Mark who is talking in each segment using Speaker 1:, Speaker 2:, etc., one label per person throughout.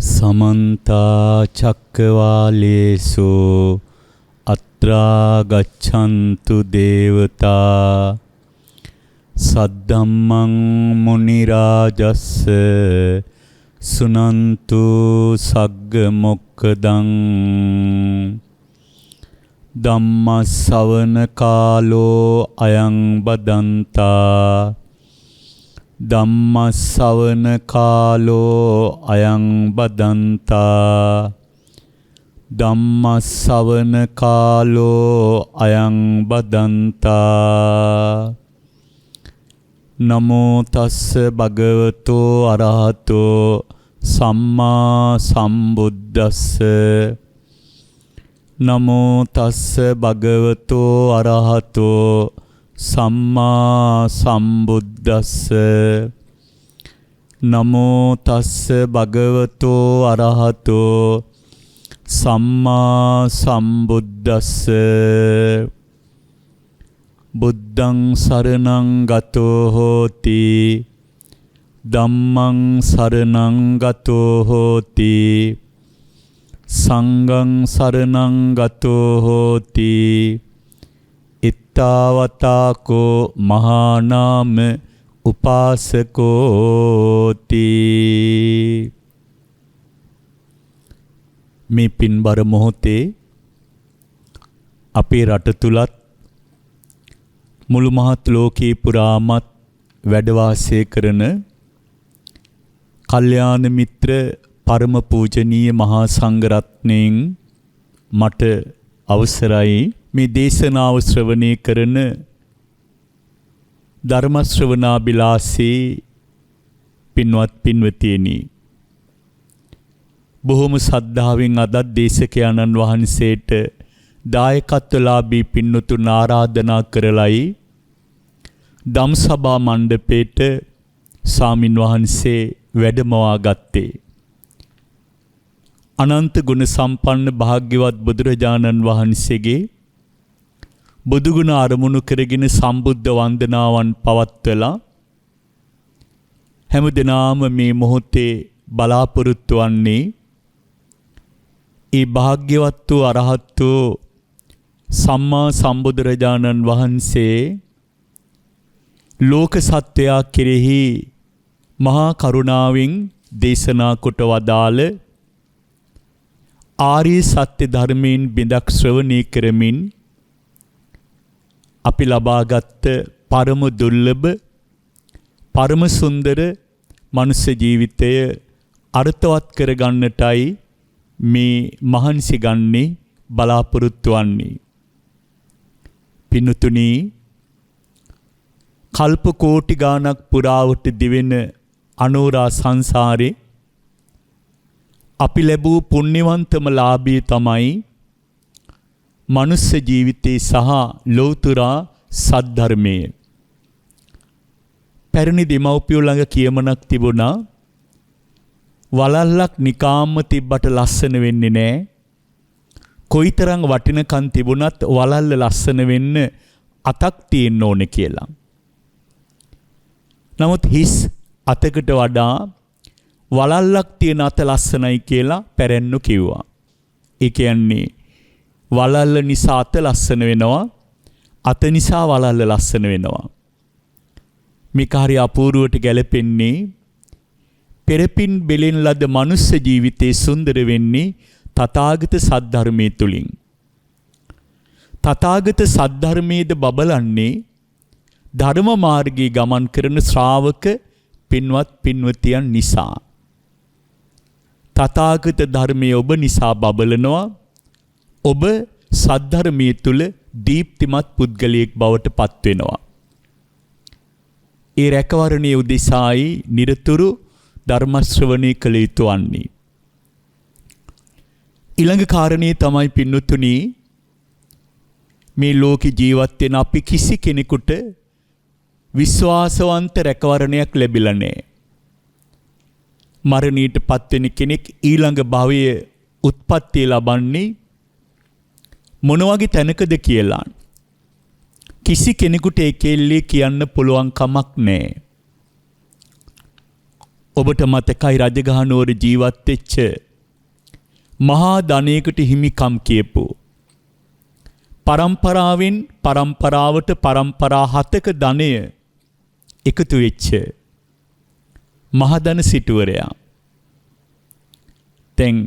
Speaker 1: समन्ता चक्रवालेषु अत्रा गच्छन्तु देवता सद्धम्मं मुनिराजस्य सुनन्तु सग्गमोक्खदं ධම්මස්සවන කාලෝ අයං බදන්තා ධම්මස්සවන කාලෝ අයං බදන්තා ධම්මස්සවන කාලෝ අයං බදන්තා නමෝ තස්ස භගවතෝ අරහතෝ සම්මා සම්බුද්දස්ස නමෝ තස්ස භගවතෝ අරහතෝ සම්මා සම්බුද්දස්ස නමෝ තස්ස භගවතෝ අරහතෝ සම්මා සම්බුද්දස්ස බුද්ධං සරණං ගතෝ හෝති ධම්මං සරණං ගතෝ හෝති සංඝං සරණං ගතෝ හෝති ඉත්තාවතාකෝ මහානාම උපාසකෝති. මේ පින්බර මොහොතේ අපේ රට තුලත් මුළු මහත් ලෝකේ පුරාමත් වැඩ වාසය කරන කල්යාණ මිත්‍ර පරම පූජනීය මහා සංඝරත්නයෙන් මට අවසරයි මේ දේශනාව ශ්‍රවණය කරන ධර්ම ශ්‍රවණාබිලාසී පින්වත් පින්වතියනි, බොහොම ශ්‍රද්ධාවෙන් අද දේශකයන්න් වහන්සේට දායකත්වලාභී පින්වතුන් ආරාධනා කරලයි ධම්සභා මණ්ඩපේට ස්වාමින් වහන්සේ වැඩමවා ගත්තේ. අනන්ත ගුණ සම්පන්න භාග්‍යවත් බුදුරජාණන් වහන්සේගේ බුදුගුණ අරමුණු කරගෙන සම්බුද්ධ වන්දනාවන් පවත්වලා හැමදෙනාම මේ මොහොතේ බලාපොරොත්තු වන්නේ ඒ භාග්‍යවත් වූ අරහත් වූ සම්මා සම්බුදුරජාණන් වහන්සේ ලෝක සත්වයා කෙරෙහි මහා කරුණාවෙන් දේශනා කොට වදාළ ආර්ය සත්‍ය ධර්මයෙන් බිඳක් ශ්‍රවණය කරමින් අපි ලබාගත් පරම දුර්ලභ පරම සුන්දර මනුෂ්‍ය ජීවිතය අර්ථවත් කරගන්නටයි මේ මහන්සි ගන්නේ බලාපොරොත්තු වන්නේ. පින්තුනි, කල්ප කෝටි ගාණක් පුරාවට දිවෙන අනෝරා සංසාරේ අපි ලැබූ පුණ්‍යවන්තම ලාභය තමයි මනුෂ්‍ය ජීවිතේ සහ ලෞතුරා සද්ධර්මය. පැරණි දෙමව්පියෝ ළඟ කියමනක් තිබුණා, වලල්ලක් නිකාම්ම තිබ්බට ලස්සන වෙන්නේ නැහැ. කොයිතරම් වටිනකම් තිබුණත් වලල්ල ලස්සන වෙන්න අතක් තියෙන්න ඕනේ කියලා. නමුත් හිස් අතකට වඩා වලල්ලක් තියෙන අත ලස්සනයි කියලා පැරැන්නු කිව්වා. ඒ කියන්නේ වලල්ල නිසා අත ලස්සන වෙනවා, අත නිසා වලල්ල ලස්සන වෙනවා. මේක හරි අපූර්වට ගැලපෙන්නේ පෙරපින් බෙලෙන් ලද මනුෂ්‍ය ජීවිතේ සුන්දර වෙන්නේ තථාගත සද්ධර්මයේ තුලින්. තථාගත සද්ධර්මයේද බබලන්නේ ධර්ම මාර්ගයේ ගමන් කරන ශ්‍රාවක පින්වත් පින්වතියන් නිසා. තථාගත ධර්මයේ ඔබ නිසා බබලනවා. ඔබ සද්ධර්මයේ තුල දීප්තිමත් පුද්ගලයෙක් බවට පත් වෙනවා. ඒ රැකවරණයේ උදෙසායි නිරතුරු ධර්ම ශ්‍රවණය කළ යුතු වන්නේ. ඊළඟ කාරණේ තමයි පින්වතුනි, මේ ලෝකේ ජීවත් වෙන අපි කිසි කෙනෙකුට විශ්වාසවන්ත රැකවරණයක් ලැබිලා නැහැ. මරණයට පත්වෙන කෙනෙක් ඊළඟ භවයේ උත්පත්ති ලබන්නේ මොන වගේ තැනකද කියලා කිසි කෙනෙකුට ඒකෙල්ලේ කියන්න පුළුවන් කමක් නැහැ. ඔබට මතකයි රජගහ නුවර ජීවත් වෙච්ච මහා ධනයකට හිමිකම් කියපු පරම්පරාවෙන් පරම්පරාවට පරම්පරා 7ක ධනය එකතු වෙච්ච මහදන සිටුවරයා. දැන්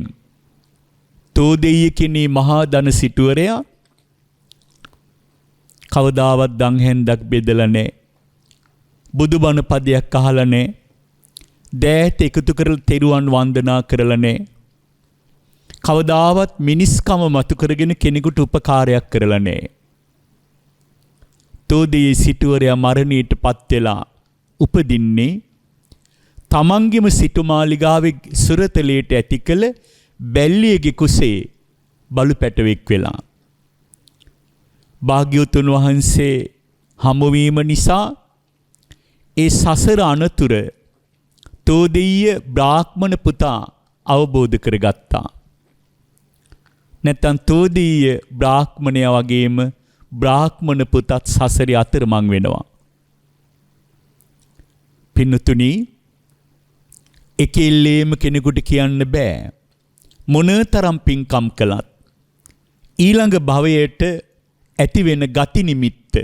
Speaker 1: තෝදෙය කෙනේ මහා ධන සිටුවරයා කවදාවත් දන් හැන්දක් බෙදලා නැහැ. බුදුබණ පදයක් අහලා නැහැ. දෑත එකතු කරලා තෙරුවන් වන්දනා කරලා නැහැ. කවදාවත් මිනිස්කම මතු කරගෙන කෙනෙකුට උපකාරයක් කරලා නැහැ. තෝදෙය සිටුවරයා මරණයටපත් වෙලා උපදින්නේ තමන්ගේම සිටුමාලිගාවේ සුරතලයට ඇති කළ බැල්ලියගේ කුසේ බලු පැටවෙක් වෙලා. භාග්‍යවතුන් වහන්සේ හමුවීම නිසා ඒ සසර අනතුර තෝදෙය බ්‍රාහ්මණ පුතා අවබෝධ කරගත්තා. නැත්තම් තෝදෙය බ්‍රාහ්මණයා වගේම බ්‍රාහ්මණ පුතත් සසරේ අතරමං වෙනවා. පින්නතුනි, එකෙල්ලේම කෙනෙකුට කියන්න බෑ මොනතරම් පින්කම් කළත් ඊළඟ භවයට ඇති වෙන ගති නිමිත්ත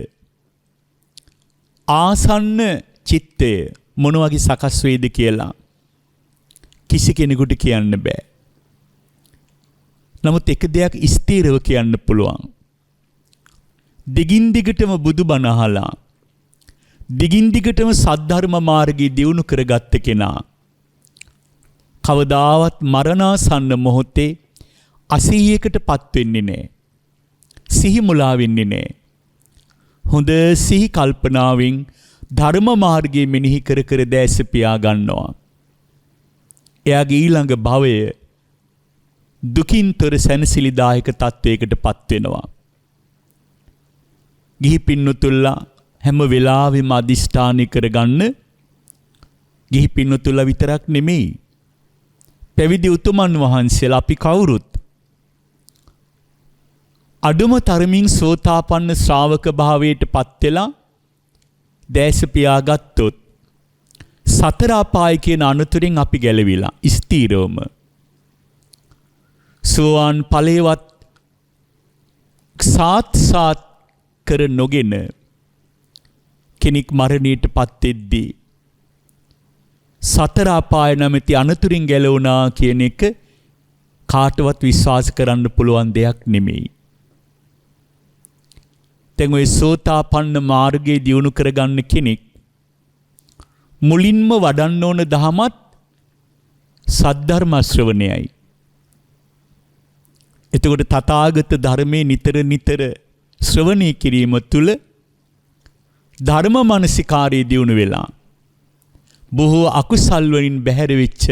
Speaker 1: ආසන්න චිත්තය මොන වගේ සකස් වේද කියලා කිසි කෙනෙකුට කියන්න බෑ. නමුත් එක දෙයක් ස්ථිරව කියන්න පුළුවන්. දිගින් දිගටම බුදුබණ අහලා දිගින් දිගටම සද්ධර්ම මාර්ගයේ දියුණු කරගත්ත කෙනා කවදාවත් මරණාසන්න මොහොතේ අසීයකටපත් වෙන්නේ නැහැ. සිහි මුලා වෙන්නේ නැහැ. හොඳ සිහි කල්පනාවෙන් ධර්ම මාර්ගයේ මෙනෙහි කර කර දැස පියා ගන්නවා. එයාගේ ඊළඟ භවය දුකින්තර සැනසිලිදායක තත්වයකටපත් වෙනවා. ගිහි පින්නතුල්ලා හැම වෙලාවෙම අදිෂ්ඨානය කරගන්න ගිහි පින්නතුල්ලා විතරක් නෙමෙයි. පැවිදි උතුමන් වහන්සේලා අපි කවුරුත් අඩුම තරමින් සෝතාපන්න ශ්‍රාවක භාවයට පත් වෙලා දැස පියාගත්තොත් සතර අපාය කියන අනතුරින් අපි ගැලවිලා ස්ථීරවම සෝවාන් ඵලයේවත් සාත් කර නොගෙන කෙනෙක් මරණයට පත් වෙද්දී සතර අපාය නැමැති අනතුරින් ගැලවුණා කියන එක කාටවත් විශ්වාස කරන්න පුළුවන් දෙයක් නෙමෙයි. දැන් ඔය සෝතාපන්න මාර්ගයේ දියුණු කරගන්න කෙනෙක් මුලින්ම වඩන්න ඕන දහමත් සද්ධර්ම ශ්‍රවණයයි. එතකොට තථාගත ධර්මයේ නිතර ශ්‍රවණය කිරීම තුළ ධර්ම මානසිකාරයේ දියුණු වෙලා බොහෝ අකුසල් වලින් බැහැර වෙච්ච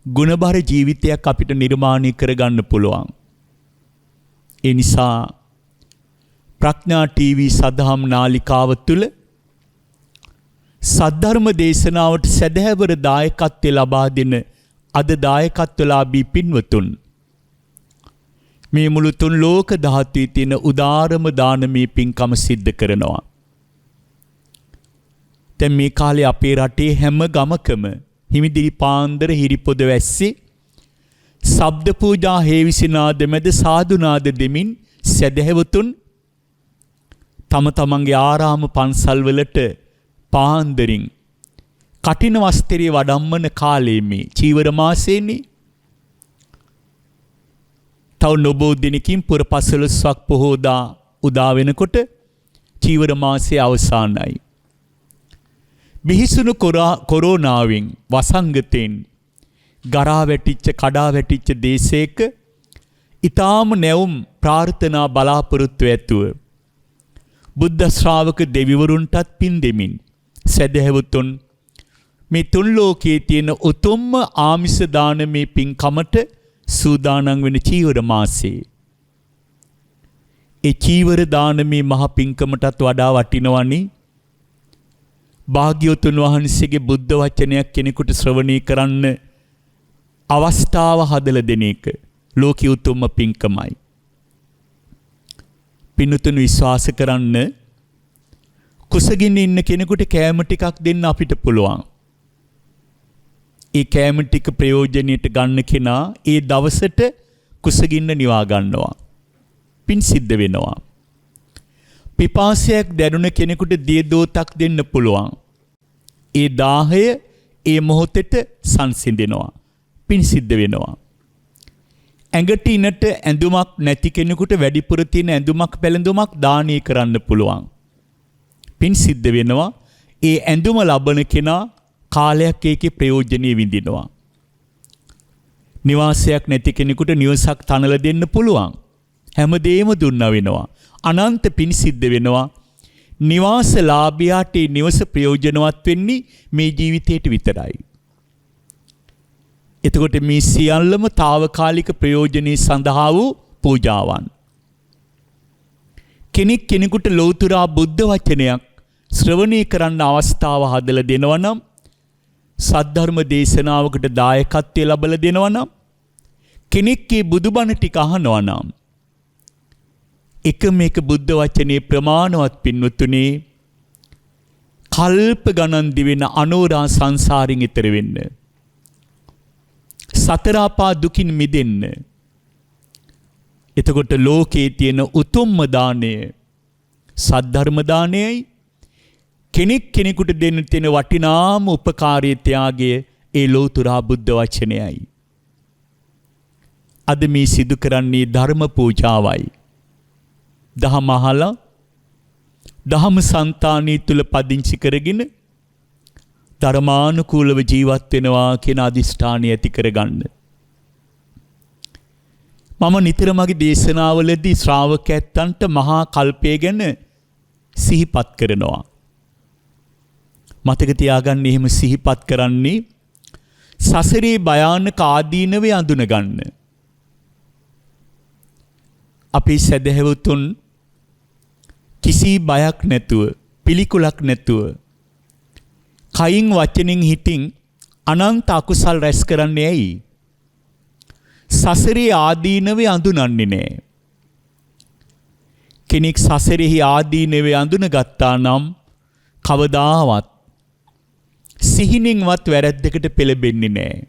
Speaker 1: ගුණබර ජීවිතයක් අපිට නිර්මාණය කරගන්න පුළුවන්. ඒ නිසා ප්‍රඥා ටීවී සදහම් නාලිකාව තුළ සද්ධර්ම දේශනාවට සැදැහැවර දායකත්වය ලබා දෙන අද දායකත්වලාභී පින්වතුන් මේ මුළු තුන් ලෝක ධාතුවේ තියෙන උදාරම දානමය පින්කම සිද්ධ කරනවා. දැන් මේ කාලේ අපේ රටේ හැම ගමකම හිමිදිරි පාන්දර හිරිපොද වැස්සේ ශබ්ද පූජා හේවිසිනාද මැද සාදුනාද දෙමින් සැදැහැවතුන් තම තමන්ගේ ආරාම පන්සල් වලට පාන්දරින් කටින වස්ත්‍රයේ වඩම්මන කාලයේ මේ චීවර මාසේනේ. තව නොබෝ දිනකින් පුර පසළොස්වක් පොහෝදා උදා වෙනකොට චීවර මාසයේ අවසානයි. බිහිසුණු කොරෝනාවෙන් වසංගතෙන් ගරා වැටිච්ච කඩා වැටිච්ච දේශයක ඊටාම නැවුම් ප්‍රාර්ථනා බලාපොරොත්තු ඇතුව බුද්ධ ශ්‍රාවක දෙවිවරුන්ටත් පින් දෙමින් සදහැවතුන් මේ තුන් ලෝකයේ තියෙන උතුම්ම ආමිෂ දානමේ පින්කමට සූදානම් වෙන චීවර මාසයේ ඒ චීවර දානමේ මහ පින්කමටත් වඩා වටිනවනේ භාග්‍යවතුන් වහන්සේගේ බුද්ධ වචනයක් කෙනෙකුට ශ්‍රවණය කරන්න අවස්ථාව හදලා දෙන එක ලෝකී උතුම්ම පින්කමයි. පින්තුන් විශ්වාස කරන්න කුසගින්න ඉන්න කෙනෙකුට කෑම ටිකක් දෙන්න අපිට පුළුවන්. ඒ කෑම ටික ප්‍රයෝජනෙට ගන්න කෙනා ඒ දවසට කුසගින්න නිවා ගන්නවා. පින් සිද්ධ වෙනවා. පිපාසයක් දැනුණ කෙනෙකුට දිය දෝතක් දෙන්න පුළුවන්. ඒ දාහය ඒ මොහොතේට සංසිඳෙනවා. පින් සිද්ධ වෙනවා. ඇඟට ඉනට ඇඳුමක් නැති කෙනෙකුට වැඩිපුර තියෙන ඇඳුමක් පැළඳුමක් දානය කරන්න පුළුවන්. පින් සිද්ධ වෙනවා. ඒ ඇඳුම ලබන කෙනා කාලයක් ඒකේ ප්‍රයෝජනෙ විඳිනවා. නිවාසයක් නැති කෙනෙකුට නිවසක් තනලා දෙන්න පුළුවන්. හැමදේම දුන්නා වෙනවා. අනන්ත පින් සිද්ධ වෙනවා. නිවාස ලාභියාට නිවස ප්‍රයෝජනවත් වෙන්නේ මේ ජීවිතේට විතරයි. එතකොට මේ සියල්ලම తాවකාලික ප්‍රයෝජනෙ සඳහා වූ පූජාවන්. කෙනෙක් කෙනෙකුට ලෞතර බුද්ධ වචනයක් ශ්‍රවණය කරන්න අවස්ථාව හදලා දෙනවා නම්, සද්ධර්ම දේශනාවකට දායකත්වය ලැබලා දෙනවා නම්, කෙනෙක්ගේ බුදුබණ ටික අහනවා නම්, එක මේක බුද්ධ වචනේ ප්‍රමාණවත් පින්වතුනි, කල්ප ගණන් දිවෙන අනෝරා සංසාරින් ඈතර වෙන්න, සතර අපා දුකින් මිදෙන්න. එතකොට ලෝකේ තියෙන උතුම්ම දාණය සද්ධර්ම දාණයයි. කෙනෙක් කෙනෙකුට දෙන්න තියෙන වටිනාම උපකාරී ත්‍යාගය ඒ ලෞතර බුද්ධ වචනයයි. අද මේ සිදු කරන්නේ ධර්ම පූජාවයි. දහම අහලා දහම సంతානිය තුල පදිංචි කරගෙන ධර්මානුකූලව ජීවත් වෙනවා කියන අදිෂ්ඨානය ඇති කරගන්න. මම නිතර මගේ දේශනාවලදී ශ්‍රාවකයන්ට මහා කල්පය ගැන සිහිපත් කරනවා. මතක තියාගන්න, එහෙම සිහිපත් කරන්නේ සසරේ භයානක ආදීනවේ අඳුන ගන්න. අපේ සදහැවතුන් කිසි බයක් නැතුව, පිළිකුලක් නැතුව, කයින් වචනෙන් හිතින් අනන්ත අකුසල් රැස් කරන්නේ ඇයි? සසරේ ආදීනවේ අඳුනන්නේ නැහැ. කෙනෙක් සසරෙහි ආදීනවේ අඳුන ගත්තා නම් කවදාවත් සිහිනින්වත් වැරැද්දකට පෙළඹෙන්නේ නැහැ.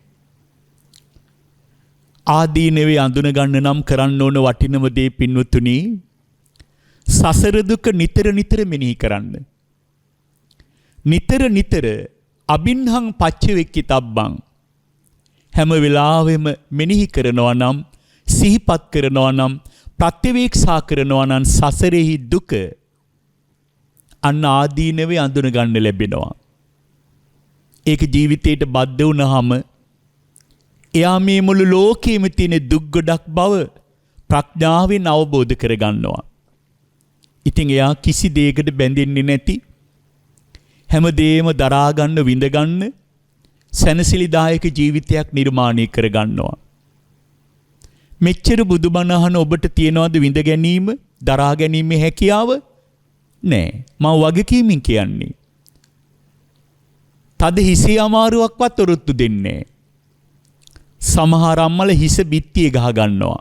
Speaker 1: ආදීනවේ අඳුන ගන්න නම් කරන්න ඕන වටිනම දේ පින්වතුනි, සසර දුක නිතර නිතර මෙනෙහි කරන්න. නිතර නිතර අබින්හං පච්චවෙක්කි තබ්බං, හැම වෙලාවෙම මෙනෙහි කරනවා නම්, සිහිපත් කරනවා නම්, ප්‍රත්‍යවේක්ෂා කරනවා නම් සසරෙහි දුක අන්න ආදීනවේ අඳුන ගන්න ලැබෙනවා. ඒක ජීවිතේට බද්ධ වුණාම එයා මේ මුළු ලෝකෙම තියෙන දුක් ගොඩක් බව ප්‍රඥාවෙන් අවබෝධ කරගන්නවා. ඉතින් එයා කිසි දෙයකට බැඳෙන්නේ නැති, හැමදේම දරා ගන්න, විඳ ගන්න සැනසිලිදායක ජීවිතයක් නිර්මාණය කරගන්නවා. මෙච්චර බුදුබණ අහන ඔබට තියනවාද විඳ ගැනීම, දරා ගැනීමේ හැකියාව? නෑ. මම වගකීමෙන් කියන්නේ. තද හිසේ අමාරුවක්වත් ඔරොත්තු දෙන්නේ නෑ. සමහර අම්මල හිස බිත්තිය ගහ ගන්නවා.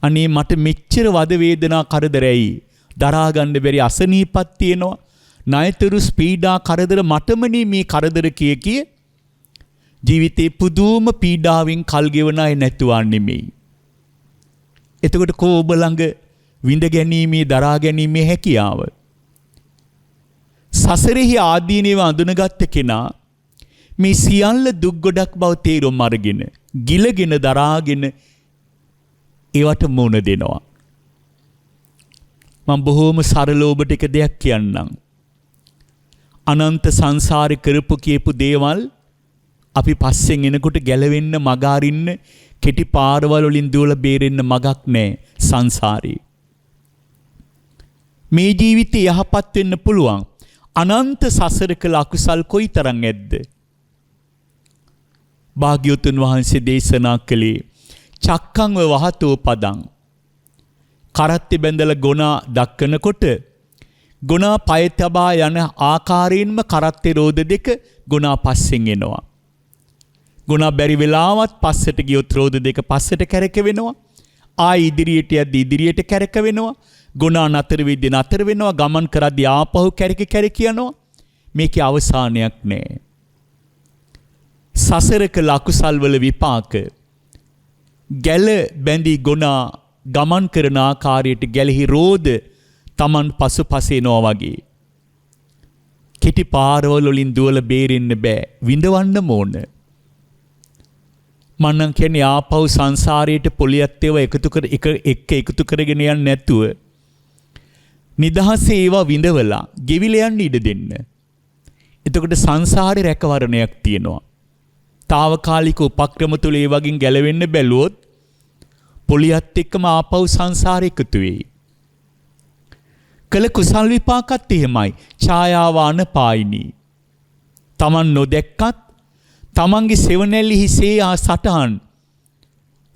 Speaker 1: අනේ මට මෙච්චර වද වේදනා කරදරයි, දරා ගන්න බැරි අසනීපක් තියෙනවා, ණයතුරු පීඩා කරදර මටමනේ මේ කරදර කිය ජීවිතේ පුදුම පීඩාවෙන් කල් ගෙවන අය නැතුවා නෙමෙයි. එතකොට කෝ ඔබ ළඟ විඳ ගැනීමේ, දරා ගැනීමේ හැකියාව? සසරෙහි ආදීනව අඳුනගත්ත කෙනා මේ සියල්ල දුක් ගොඩක් බව තේරුම් අරගෙන, ගිලගෙන, දරාගෙන ඒවට මුණ දෙනවා. මම බොහොම සරල ඔබට එක දෙයක් කියන්නම්. අනන්ත සංසාරේ කරපු කියපු දේවල් අපි පස්සෙන් එනකොට ගැලවෙන්න, මග අරින්න, කෙටි පාරවල් වලින් දුවලා බේරෙන්න මගක් නැහැ සංසාරේ. මේ ජීවිතේ යහපත් වෙන්න පුළුවන්. අනන්ත සසර කළ අකුසල් කොයිතරම් ඇද්ද? භාග්‍යවතුන් වහන්සේ දේශනා කළේ චක්කං වහතෝ පදං. කරත්ති බැඳලා ගොනා දක්කනකොට ගොනා පය තබා යන ආකාරයෙන්ම කරත්තේ රෝද දෙක ගොනා පස්සෙන් එනවා. ගොනා බැරි වෙලාවත් පස්සට ගියොත් රෝද දෙක පස්සට කැරකෙවෙනවා. ආයි ඉදිරියට යද්දී ඉදිරියට කැරකෙවෙනවා. ගොනා නතර වෙද්දී නතර වෙනවා. ගමන් කරද්දී ආපහු කැරකි යනවා. මේකේ අවසානයක් නැහැ. සසර කළ අකුසල් වල විපාක ගැල බැඳී ගොනා ගමන් කරන ආකාරයට ගැලෙහි රෝද Taman පසුපසේනවා වගේ. කෙටි පාරවල වලින් දුවලා බේරෙන්න බෑ. විඳවන්න ඕන. මන්නම් කියන්නේ ආපහු සංසාරයට පොලියත් ඒවා එකතු කරගෙන යන්නේ නැතුව නිදහසේ ඒවා විඳවලා ගෙවිල යන්න ඉඩ දෙන්න. එතකොට සංසාරේ රැකවරණයක් තියෙනවා. తాවකාලික උපක්‍රම තුල ඒ වගේ ගැලවෙන්න බැලුවොත් පොලියත් එක්කම ආපහු සංසාරේ එකතු වෙයි. කළ කුසල් විපාකත් එහෙමයි. ඡායාවාන පායිනී. Taman නොදැක්කත් තමන්ගේ සෙවණැලි හිසේ සටහන්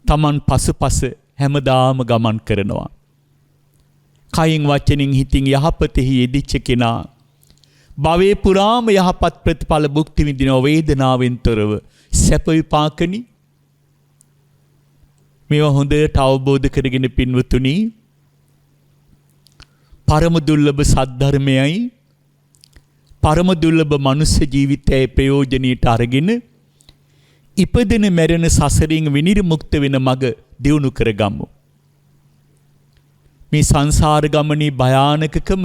Speaker 1: තමන් පසුපස හැමදාම ගමන් කරනවා. කයින් වචනින් හිතින් යහපතෙහි යෙදිච්ච කෙනා භවයේ පුරාම යහපත් ප්‍රතිඵල භුක්ති විඳින වේදනාවෙන් තොරව සැප විපාකනි. මේවා හොඳට අවබෝධ කරගෙන පින්වතුනි, පරම දුර්ලභ සද්ධර්මයයි පරම දුර්ලභ මනුෂ්‍ය ජීවිතයේ ප්‍රයෝජනීයට අරගෙන ඉපදෙන මැරෙන සසරින් විනිර්මුක්ත වෙන මඟ දියුණු කරගමු. මේ සංසාර ගමනේ භයානකකම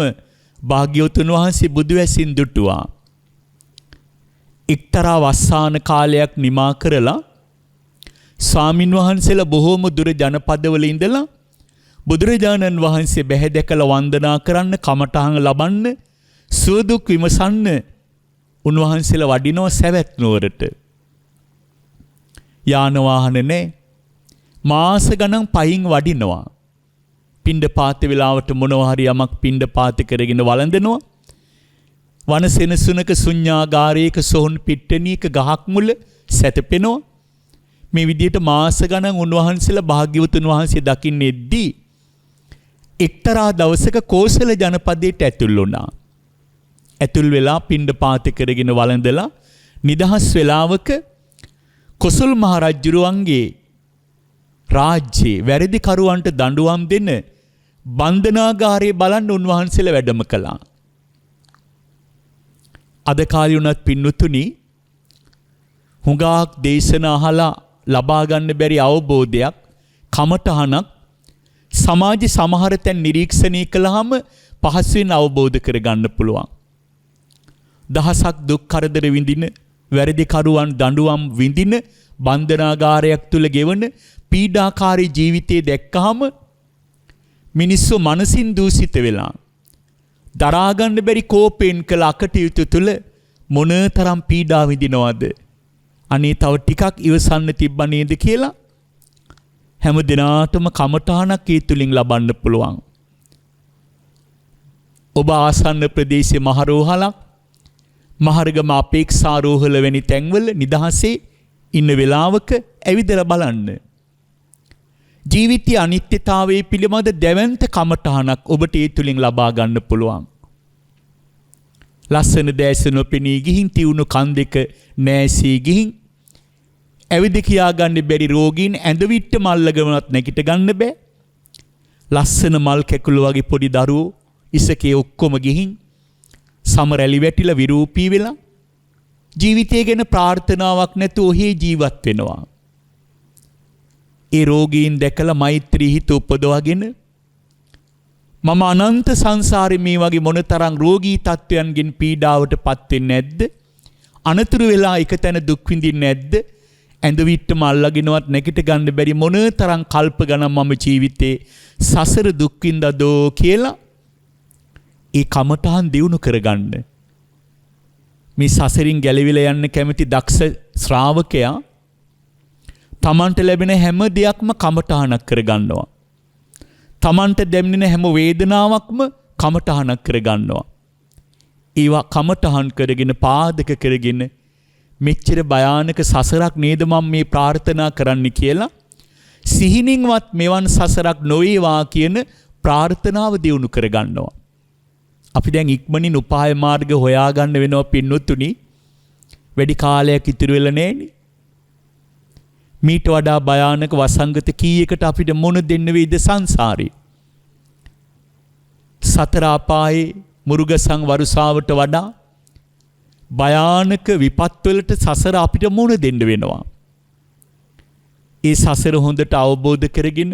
Speaker 1: භාග්‍යවතුන් වහන්සේ බුදු වැසින් දුටුවා. එක්තරා වස්සාන කාලයක් නිමා කරලා ස්වාමින් වහන්සේලා බොහෝම දුර ජනපදවල ඉඳලා බුදුරජාණන් වහන්සේ බැහැ දැකලා වන්දනා කරන්න, කමඨහන් ලබන්න, සුවදුක් විමසන්න උන්වහන්සේලා වඩිනවා සවැත් නුවරට. යාන වාහන නැහැ. මාස ගණන් පයින් වඩිනවා. පිණ්ඩපාත වෙලාවට මොනවා හරි යමක් පිණ්ඩපාත කරගෙන වළඳනවා. වනසෙනසුනක ශුන්‍යාගාරයක සොහොන් පිට්ටනියක ගහක් මුල සැතපෙනවා. මේ විදිහට මාස ගණන් උන්වහන්සේලා භාග්‍යවතුන් වහන්සේ දකින්නේදී එක්තරා දවසක කෝසල ජනපදයට ඇතුල් වුණා. ඇතුල් වෙලා පිණ්ඩපාත කරගෙන වළඳලා නිදහස් වෙලාවක කොසල් මහ රජුරුවන්ගේ රාජ්‍යයේ වැරදිකරුවන්ට දඬුවම් දෙන බන්ධනාගාරයේ බලන්න උන්වහන්සේලා වැඩම කළා. අද කාලේ උනත් පින්නතුනි හුඟක් දේශනා අහලා ලබා ගන්න බැරි අවබෝධයක්, කමඨහනක් සමාජ සමහර තැන් නිරීක්ෂණය කළාම පහසුවෙන් අවබෝධ කරගන්න පුළුවන්. දහසක් දුක් කරදර විඳින, වැරදිකරුවන් දඬුවම් විඳින, බන්ධනාගාරයක් තුල ගෙවන පීඩාකාරී ජීවිතේ දැක්කහම මිනිස්සු මනසින් දූෂිත වෙලා දරා ගන්න බැරි කෝපෙන් කළ අකටයුතු තුල මොනතරම් පීඩා විඳිනවද? අනේ තව ටිකක් ඉවසන්න තිබ්බ නේද කියලා හැම දිනාටම කමඨහනක් ඒ තුලින් ලබන්න පුළුවන්. ඔබ ආසන්න ප්‍රදේශයේ මහරෝහලක්, මහරගම අපේක්ෂා රෝහල වැනි තැන්වල නිදහසේ ඉන්න වෙලාවක ඇවිදලා බලන්න. ජීවිතයේ අනිත්‍යතාවයේ පිළිබඳ දැවැන්ත කමඨහනක් ඔබට ඒ තුලින් ලබා ගන්න පුළුවන්. ලස්සන දැස නොපෙනී ගිහින් තියුණු කන් දෙක නැසී ගිහින් ඇවිද කියා ගන්න බැරි රෝගීන් ඇඳවිට්ට මල්ලගමනත් නැගිට ගන්න බෑ. ලස්සන මල් කැකුළු වගේ පොඩි දරුවෝ ඉසකේ ඔක්කොම ගිහින් සම රැලි වැටිලා විරූපී වෙලා ජීවිතය ගැන ප්‍රාර්ථනාවක් නැතුව ඔහේ ජීවත් වෙනවා. ඒ රෝගීන් දැකලා මෛත්‍රී හිත උපදවගෙන මම අනන්ත සංසාරේ මේ වගේ මොනතරම් රෝගී තත්වයන්ගෙන් පීඩාවට පත් වෙන්නේ නැද්ද? අනතුරු වෙලා එක තැන දුක් විඳින්නේ නැද්ද? ඇඳවිට්ටම අල්ලගෙනවත් නැගිට ගන්න බැරි මොනතරම් කල්ප ගණන් මම ජීවිතේ සසර දුක් විඳදෝ කියලා ඒ කමඨහන් දියුණු කරගන්න. මේ සසරින් ගැලවිලා යන්න කැමති දක්ෂ ශ්‍රාවකයා තමන්ට ලැබෙන හැම දෙයක්ම කමඨහනක් කරගන්නවා. තමන්ට දැනෙන හැම වේදනාවක්ම කමඨහනක් කරගන්නවා. ඒවා කමඨහන් කරගෙන පාදක කරගෙන මෙච්චර භයානක සසරක් නේද මම මේ ප්‍රාර්ථනා කරන්න කියලා සිහිනින්වත් මෙවන් සසරක් නොවේවා කියන ප්‍රාර්ථනාව දියුණු කරගන්නවා. අපි දැන් ඉක්මනින් උපාය මාර්ග හොයාගන්න වෙනවා පින්නතුනි. වැඩි කාලයක් ඉතුරු වෙලා නැහෙනේ. මීට වඩා භයානක වසංගත කීයකට අපිට මොන දෙන්න වේද සංසාරේ? සතර අපායේ මුරුගසං වරුසාවට වඩා භයානක විපත්වලට සසර අපිට මුහුණ දෙන්න වෙනවා. ඒ සසර හොඳට අවබෝධ කරගෙන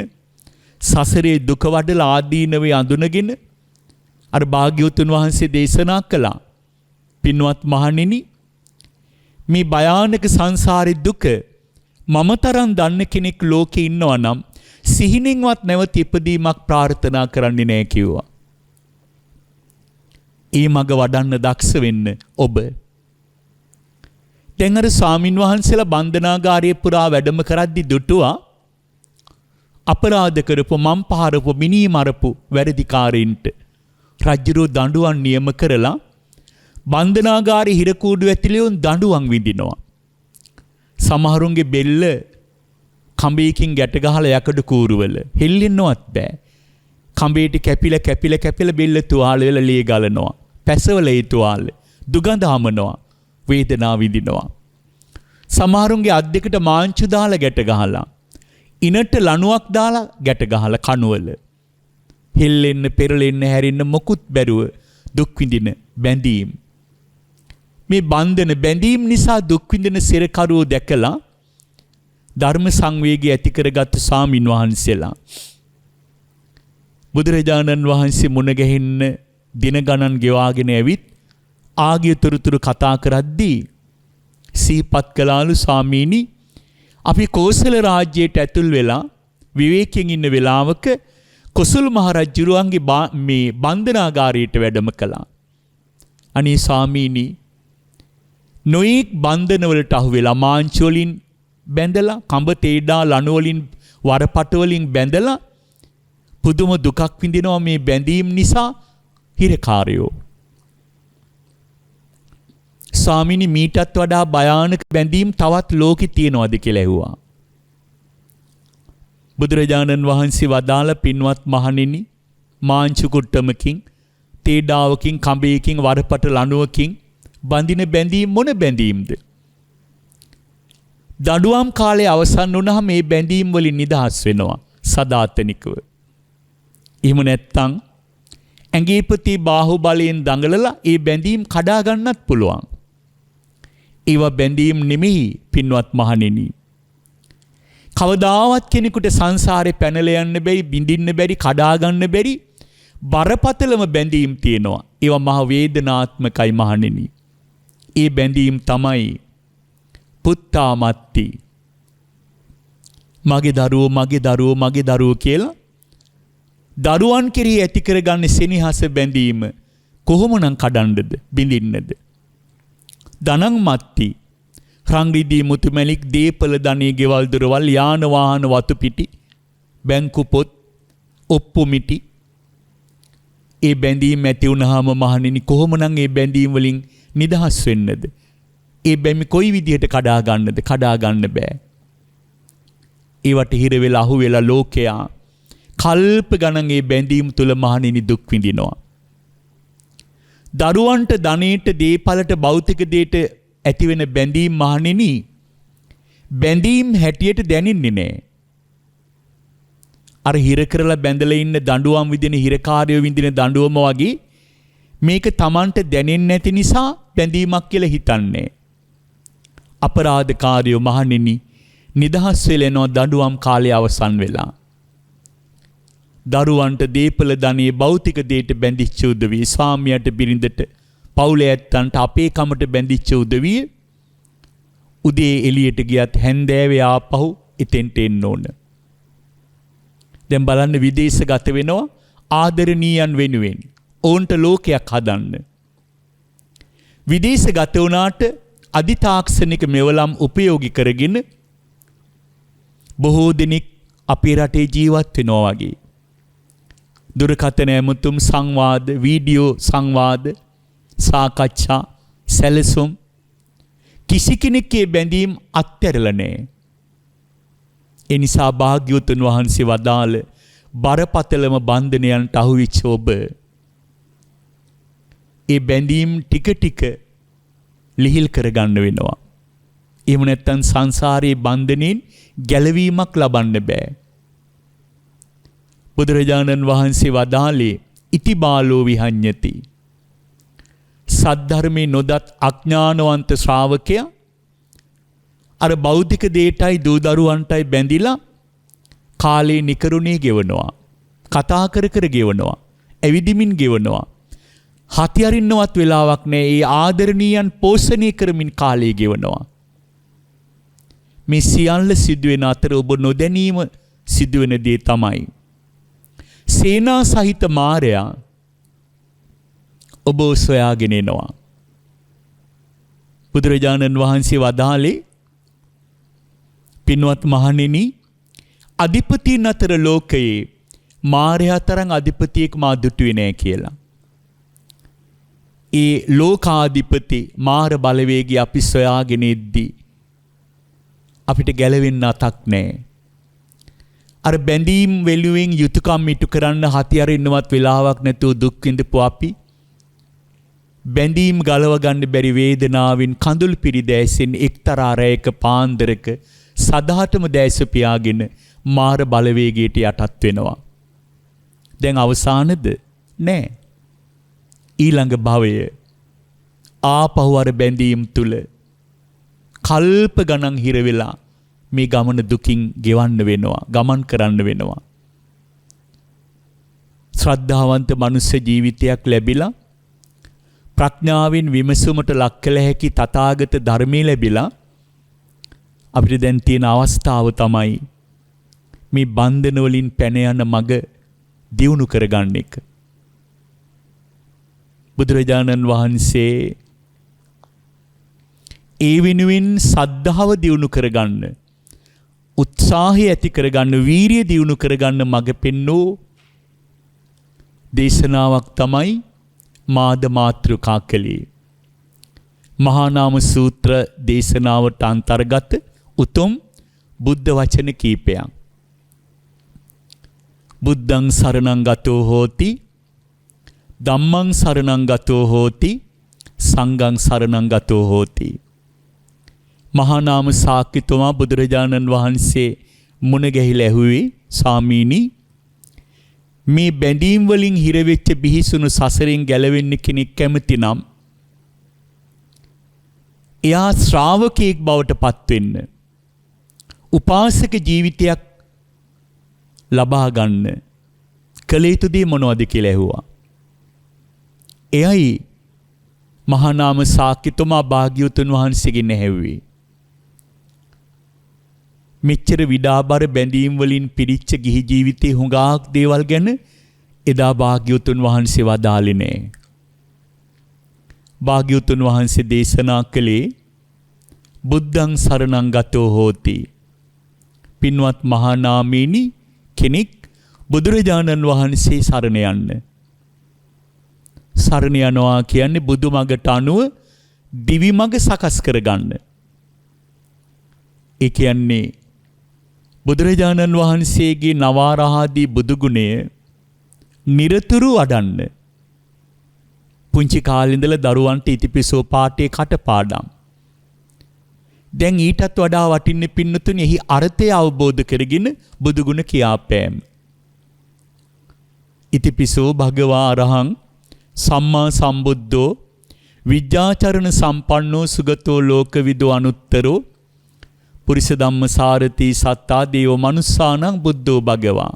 Speaker 1: සසරේ දුක වඩලා ආදීනවේ අඳුනගෙන අර භාග්‍යවතුන් වහන්සේ දේශනා කළා. පින්වත් මහණෙනි, මේ භයානක සංසාරේ දුක මම තරම් දන්න කෙනෙක් ලෝකේ ඉන්නවා නම් සිහිනෙන්වත් නැවත ඉපදීමක් ප්‍රාර්ථනා කරන්නේ නැහැ කිව්වා. ඒ මග වඩන්න දක්ෂ වෙන්න ඔබ. දැන් අර ස්වාමින් වහන්සේලා බන්ධනාගාරයේ පුරා වැඩම කරද්දි දුටුවා අපරාධ කරපු මම් පහරපු මිනී මරපු වැරදිකාරින්ට රජුරෝ දඬුවම් නියම කරලා බන්ධනාගාරේ හිරකූඩු ඇතුළේ දඬුවම් විඳිනවා. සමහරුන්ගේ බෙල්ල කඹයකින් ගැට ගහලා යකඩ කූරුවල හෙල්ලෙන්නවත් බෑ. කඹේට කැපිලා බෙල්ල තුවාල වෙලා ලේ ගලනවා. පැසවල ඒ තුවාල දුගඳ හමනවා. වේදනාව විඳිනවා. සමහරුන්ගේ අත් දෙකට මාංචු දාලා ගැට ගහලා ඉනට ලණුවක් දාලා ගැට ගහලා කණුවල හෙල්ලෙන්න පෙරලෙන්න හැරෙන්න මොකුත් බැරුව දුක් විඳින බැඳීම්. මේ බන්ධන බැඳීම් නිසා දුක් විඳින සිරකරුවෝ දැකලා ධර්ම සංවේගය ඇති කරගත් ස්වාමින් වහන්සේලා බුදුරජාණන් වහන්සේ මුණ ගැහෙන්න දින ගණන් ගෙවාගෙන ඇවිත් ආගිය තොරතුරු කතා කරද්දී සීපත් කළාලු, ස්වාමීනි, අපි කෝසල රාජ්‍යයට ඇතුල් වෙලා විවේකයෙන් ඉන්න වෙලාවක කොසල් මහරජුරුවන්ගේ මේ බන්ධනාගාරයට වැඩම කළා. අනේ ස්වාමීනි, නොයෙක් බන්ධනවලට අහු වෙලා මාංචු වලින් බැඳලා, කඹ තේඩා ලණු වලින් වරපට වලින් බැඳලා පුදුම දුකක් විඳිනවා මේ බැඳීම් නිසා හිරකාරයෝ. ස්වාමීනි, මීටත් වඩා භයානක බැඳීම් තවත් ලෝකෙ තියෙනවද කියලා ඇහුවා. බුදුරජාණන් වහන්සේ වදාළ, පින්වත් මහණෙනි, මාංචු කුට්ටමකින්, තේඩාවකින්, කඹයකින්, වරපට ලණුවකින් බඳින බැඳීම් මොන බැඳීම්ද? දඬුවම් කාලේ අවසන් වුණාම මේ බැඳීම් වලින් නිදහස් වෙනවා සදාතනිකව. එහෙම නැත්නම් ඇඟේපති බාහුවලයෙන් දඟලලා ඒ බැඳීම් කඩා ගන්නත් පුළුවන්. ඒවා බැඳීම් නෙමෙයි පින්වත් මහණෙනි. කවදාවත් කෙනෙකුට සංසාරේ පැනලා යන්න බැරි, බිඳින්න බැරි, කඩා ගන්න බැරි බරපතලම බැඳීම් තියෙනවා. ඒවා මහ වේදනාත්මකයි මහණෙනි. ඒ බැඳීම් තමයි පුත්තාමත්ති. මගේ දරුවෝ, මගේ දරුවෝ, මගේ දරුවෝ කියලා දරුවන් කෙරෙහි ඇති කරගන්න සෙනෙහස බැඳීම කොහොමනම් කඩන්නද, බිඳින්නද? ධනං මත්ති. රංගිදී මුතුමැලික්, දීපල, ධනෙ, ගෙවල් දොරවල්, යාන වාහන, වතු පිටි, බැංකු පොත්, ඔප්පු මිටි. ඒ බැඳීම් ඇති වුණාම මහණෙනි, කොහොමනම් ඒ බැඳීම් වලින් නිදහස් වෙන්නද? ඒ බැමි කොයි විදිහට කඩා ගන්නද? කඩා ගන්න බෑ. ඒවට හිර වෙලා අහු වෙලා ලෝකයා කල්ප ගණන් ඒ බැඳීම් තුල මහණෙනි දුක් විඳිනවා. දරුවන්ට, ධනෙට, දීපලට, භෞතික දේට ඇති වෙන බැඳීම් මහණෙනි බැඳීම් හැටියට දැනෙන්නේ නැහැ. අර හිර කරලා බැඳලා ඉන්න දඬුවම් විදින හිරකාරයෝ විඳින දඬුවම වගේ මේක Tamanට දැනෙන්නේ නැති නිසා බැඳීමක් කියලා හිතන්නේ. අපරාධකාරයෝ මහණෙනි නිදහස් වෙලෙනවා දඬුවම් කාලය අවසන් වෙලා. දරුවන්ට, දීපල, ධනෙ, භෞතික දේට බැඳිච්ච උදවිය, ස්වාමියාට, බිරිඳට, පවුලේ ඇත්තන්ට, අපේ කමට බැඳිච්ච උදවිය උදේ එළියට ගියත් හැන්දෑවේ ආපහු එතෙන්ට එන්න ඕන. දැන් බලන්න, විදේශගත වෙනවා ආදරණීයන් වෙනුවෙන් ඕන්ට ලෝකයක් හදන්න. විදේශගත වුණාට අධිතාක්ෂණික මෙවලම් උපයෝගී කරගෙන බොහෝ දෙනෙක් අපේ රටේ ජීවත් වෙනවා වගේ. දුරකථන ඇමතුම්, සංවාද, වීඩියෝ සංවාද, සාකච්ඡා, සැලසුම් කිසි කෙනෙක්ගේ බැඳීම් අත්හැරලා නැහැ. ඒ නිසා භාග්‍යවතුන් වහන්සේ වදාළ බරපතලම බන්ධනයන්ට අහුවිච්ච ඔබ ඒ බැඳීම් ටික ටික ලිහිල් කරගන්න වෙනවා. එහෙම නැත්නම් සංසාරයේ බන්ධනෙන් ගැලවීමක් ලබන්න බෑ. බුදුරජාණන් වහන්සේ වදාළේ ඉති බාලෝ විහඤ්ඤති. සද්ධර්මයේ නොදත් අඥානවන්ත ශ්‍රාවකයා අර බෞද්ධික දේටයි දූ දරුවන්ටයි බැඳිලා කාලේ නිකරුණේ ගෙවනවා. කතා කර කර ගෙවනවා. ඇවිදිමින් ගෙවනවා. හති අරින්නවත් වෙලාවක් නැහැ. ඒ ආදරණීයන් පෝෂණය කරමින් කාලය ගෙවනවා. මේ සියල්ල සිදුවෙන අතර ඔබ නොදැනීම සිදුවෙන දේ තමයි සේනා සහිත මාරයා ඔබ සොයාගෙන එනවා. බුදුරජාණන් වහන්සේ වදාළේ පින්වත් මහණෙනි අධිපතීන් අතර ලෝකයේ මාරයා තරම් අධිපතියෙක් මා දුටුවේ නෑ කියලා. ඒ ලෝකාධිපති මාර බලවේගය අපි සොයාගෙන ඉද්දී අපිට ගැලවෙන්න අතක් නෑ. අර බැඳීම් වෙලුවෙන් යුතුයකම් ඉටු කරන්න හති අරින්නවත් වෙලාවක් නැතුව දුක් විඳපු අපි බැඳීම් ගලව ගන්න බැරි වේදනාවෙන් කඳුළු පිරිදෑසෙන් එක්තරා රැයක පාන්දරක සදාටම දැස පියාගෙන මාර බලවේගයට යටත් වෙනවා. දැන් අවසානද? නෑ. ඊළඟ භවය ආපහු අර බැඳීම් තුල කල්ප ගණන් හිර වෙලා මේ ගමන දුකින් ගෙවන්න වෙනවා. ගමන් කරන්න වෙනවා. ශ්‍රද්ධාවන්ත මනුෂ්‍ය ජීවිතයක් ලැබිලා ප්‍රඥාවෙන් විමසුමට ලක් කළ හැකි තථාගත ධර්මයේ ලැබිලා අපිට දැන් තියෙන අවස්ථාව තමයි මේ බන්ධන වලින් පැන යන මඟ දියුණු කරගන්න එක. බුදුරජාණන් වහන්සේ ඒ වෙනුවෙන් සද්ධාව දියුණු කරගන්න, උත්සාහය ඇති කරගන්න, වීරිය දියුණු කරගන්න මඟ පෙන්වූ දේශනාවක් තමයි මාද මාතෘකා කළේ. මහා නාම සූත්‍ර දේශනාවට අන්තර්ගත උතුම් බුද්ධ වචන කීපයක්. බුද්ධං සරණං ගතෝ හෝති, ධම්මං සරණං ගතෝ හෝති, සංඝං සරණං ගතෝ හෝති. මහා නාම සාක්‍යතුමා බුදුරජාණන් වහන්සේ මුණ ගැහිලා ඇහුවේ, ස්වාමීනි මේ බැඳීම් වලින් හිර වෙච්ච බිහිසුණු සසරෙන් ගැලවෙන්න කෙනෙක් කැමති නම් එයා ශ්‍රාවකයෙක් බවට පත් වෙන්න, උපාසක ජීවිතයක් ලබා ගන්න කළ යුතු දේ මොනවද කියලා ඇහුවා. එයයි මහා නාම සාක්‍යතුමා භාග්‍යවතුන් වහන්සේගෙන් ඇහුවේ. මෙච්චර විඩාබර බැඳීම් වලින් පිරිච්ච ගිහි ජීවිතේ හුඟක් දේවල් ගැන එදා භාග්‍යවතුන් වහන්සේ වදාළේ නෑ. භාග්‍යවතුන් වහන්සේ දේශනා කළේ බුද්ධං සරණං ගතෝ හෝති. පින්වත් මහා නාමීනි කෙනෙක් බුදුරජාණන් වහන්සේ සරණ යන්න. සරණ යනවා කියන්නේ බුදු මගට අනුව දිවි මග සකස් කරගන්න. ඒ කියන්නේ බුදුරජාණන් වහන්සේගේ නවාරහාදී බුදුගුණය නිරතුරු වඩන්න. පුංචි කාලේ ඉඳලා දරුවන්ට ඉතිපිසෝ පාඨයේ කටපාඩම්. දැන් ඊටත් වඩා වටින්නේ පින්නතුනි එහි අර්ථය අවබෝධ කරගෙන බුදුගුණ කියාපෑම. ඉතිපිසෝ භගවා අරහං සම්මා සම්බුද්ධෝ විද්‍යාචරණ සම්පන්නෝ සුගතෝ ලෝකවිදෝ අනුත්තරෝ පුරිස ධම්මසාරති සත්තා දේව මනුස්සානං බුද්ධෝ භගවා.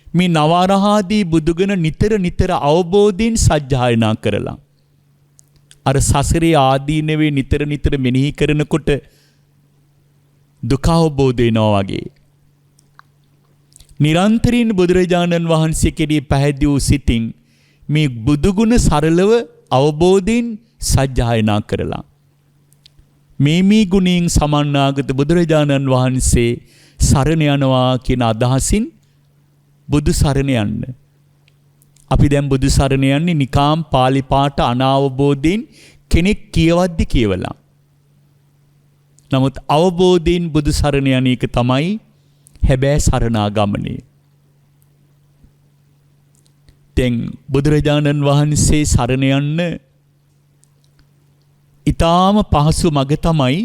Speaker 1: මේ නවරහාදී බුදුගුණ නිතර අවබෝධයෙන් සජ්ජායනා කරලා අර සසරේ ආදීනවේ නිතර මෙනෙහි කරනකොට දුක අවබෝධ වෙනවා වගේ. නිරන්තරයෙන් බුදුරජාණන් වහන්සේ කෙරෙහි පැහැදී වූ සිතින් මේ බුදුගුණ සරලව අවබෝධයෙන් සජ්ජායනා කරලා මේ ගුණයෙන් සමන්නාගත බුදුරජාණන් වහන්සේ සරණ යනවා කියන අදහසින් බුදු සරණ යන්න. අපි දැන් බුදු සරණ යන්නේ නිකාම් පාලි පාඨ අනාවබෝධයෙන් කෙනෙක් කියවද්දි කියවලා. නමුත් අවබෝධයෙන් බුදු සරණ යන එක තමයි හැබෑ සරණාගමනේ. දැන් බුදුරජාණන් වහන්සේ සරණ යන්න ඊටාම පහසු මඟ තමයි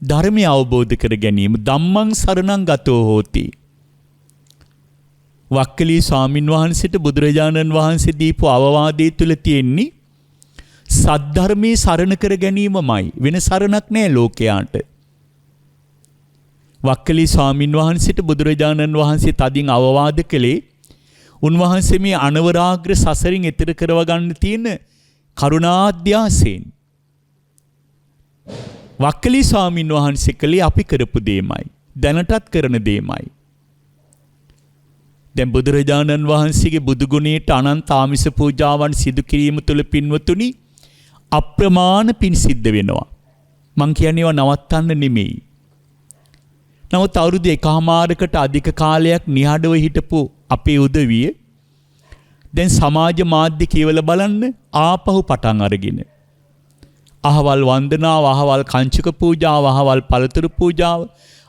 Speaker 1: ධර්මය අවබෝධ කර ගැනීම. ධම්මං සරණං ගතෝ හෝති. වක්කලී ස්වාමින් වහන්සේට බුදුරජාණන් වහන්සේ දීපු අවවාදයේ තුල තියෙන්නේ සද්ධර්මයේ සරණ කර ගැනීමමයි. වෙන සරණක් නෑ ලෝකයාට. වක්කලි ස්වාමින් වහන්සේට බුදුරජාණන් වහන්සේ තදින් අවවාද කළේ උන්වහන්සේ මේ අනවරාග්‍ර සසරින් එතර කරව ගන්න තියෙන කරුණාධ්‍යාසයෙන්. වක්කලි ස්වාමින් වහන්සේ කළේ අපි කරපු දෙයමයි. දැනටත් කරන දෙයමයි. දැන් බුදුරජාණන් වහන්සේගේ බුදු ගුණයට අනන්ත ආමිස පූජාවන් සිදු කිරීම තුළ පින්වතුනි අප්‍රමාණ පින් සිද්ධ වෙනවා. මං කියන්නේ ඒවා නවත්තන්න නෙමෙයි. නමුත් අවුරුදු 1මාරකට අධික කාලයක් නිහඬව හිටපු අපේ උදවිය දැන් සමාජ මාධ්‍ය කියවලා බලන්න ආපහු පටන් අරගෙන අහවල් වන්දනාව, අහවල් කංචක පූජාව, අහවල් පළතුරු පූජාව,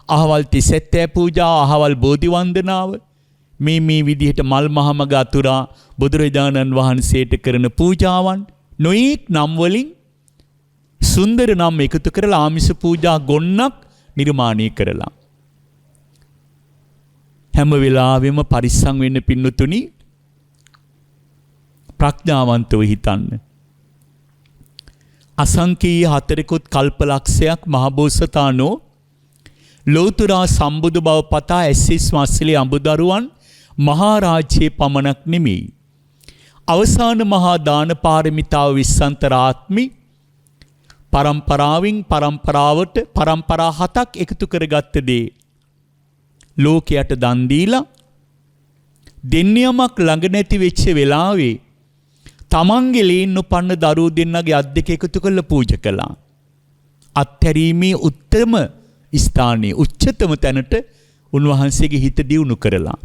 Speaker 1: අහවල් තිසැත්තෑ පූජාව, අහවල් බෝධි වන්දනාව මේ විදිහට මල් මහමග අතුරා බුදුරජාණන් වහන්සේට කරන පූජාවන් නොයෙක් නම් වලින් සුන්දර නම් එකතු කරලා ආමිස පූජා ගොන්නක් නිර්මාණය කරලා හැම වෙලාවෙම පරිස්සම් වෙන්න පින්නතුනි ප්‍රඥාවන්තව හිතන්න. අසංකීය හතරකුත් කල්පලක්ෂයක් මහබෝසතාණෝ ලෝතුරා සම්බුදු බව පතා ඇස්සිස් මස්සලේ අඹදරුවන් මහා රාජ්‍යයේ පමණක් නෙමෙයි. අවසාන මහා දාන පාරමිතාව විස්සන්තරාත්මි පරම්පරාවෙන් පරම්පරාවට පරම්පරා 7ක් එකතු කරගත්ත දේ ලෝකයට දන් දීලා දෙන්නියමක් ළඟ නැති වෙච්ච වෙලාවේ තමන්ගේ ලේන් උපන්න දරුවෝ දෙන්නගේ අත් දෙක එකතු කරලා පූජා කළා. අත්හැරීමේ උත්තම ස්ථානයේ උච්චතම තැනට උන්වහන්සේගේ හිත දියුණු කරලා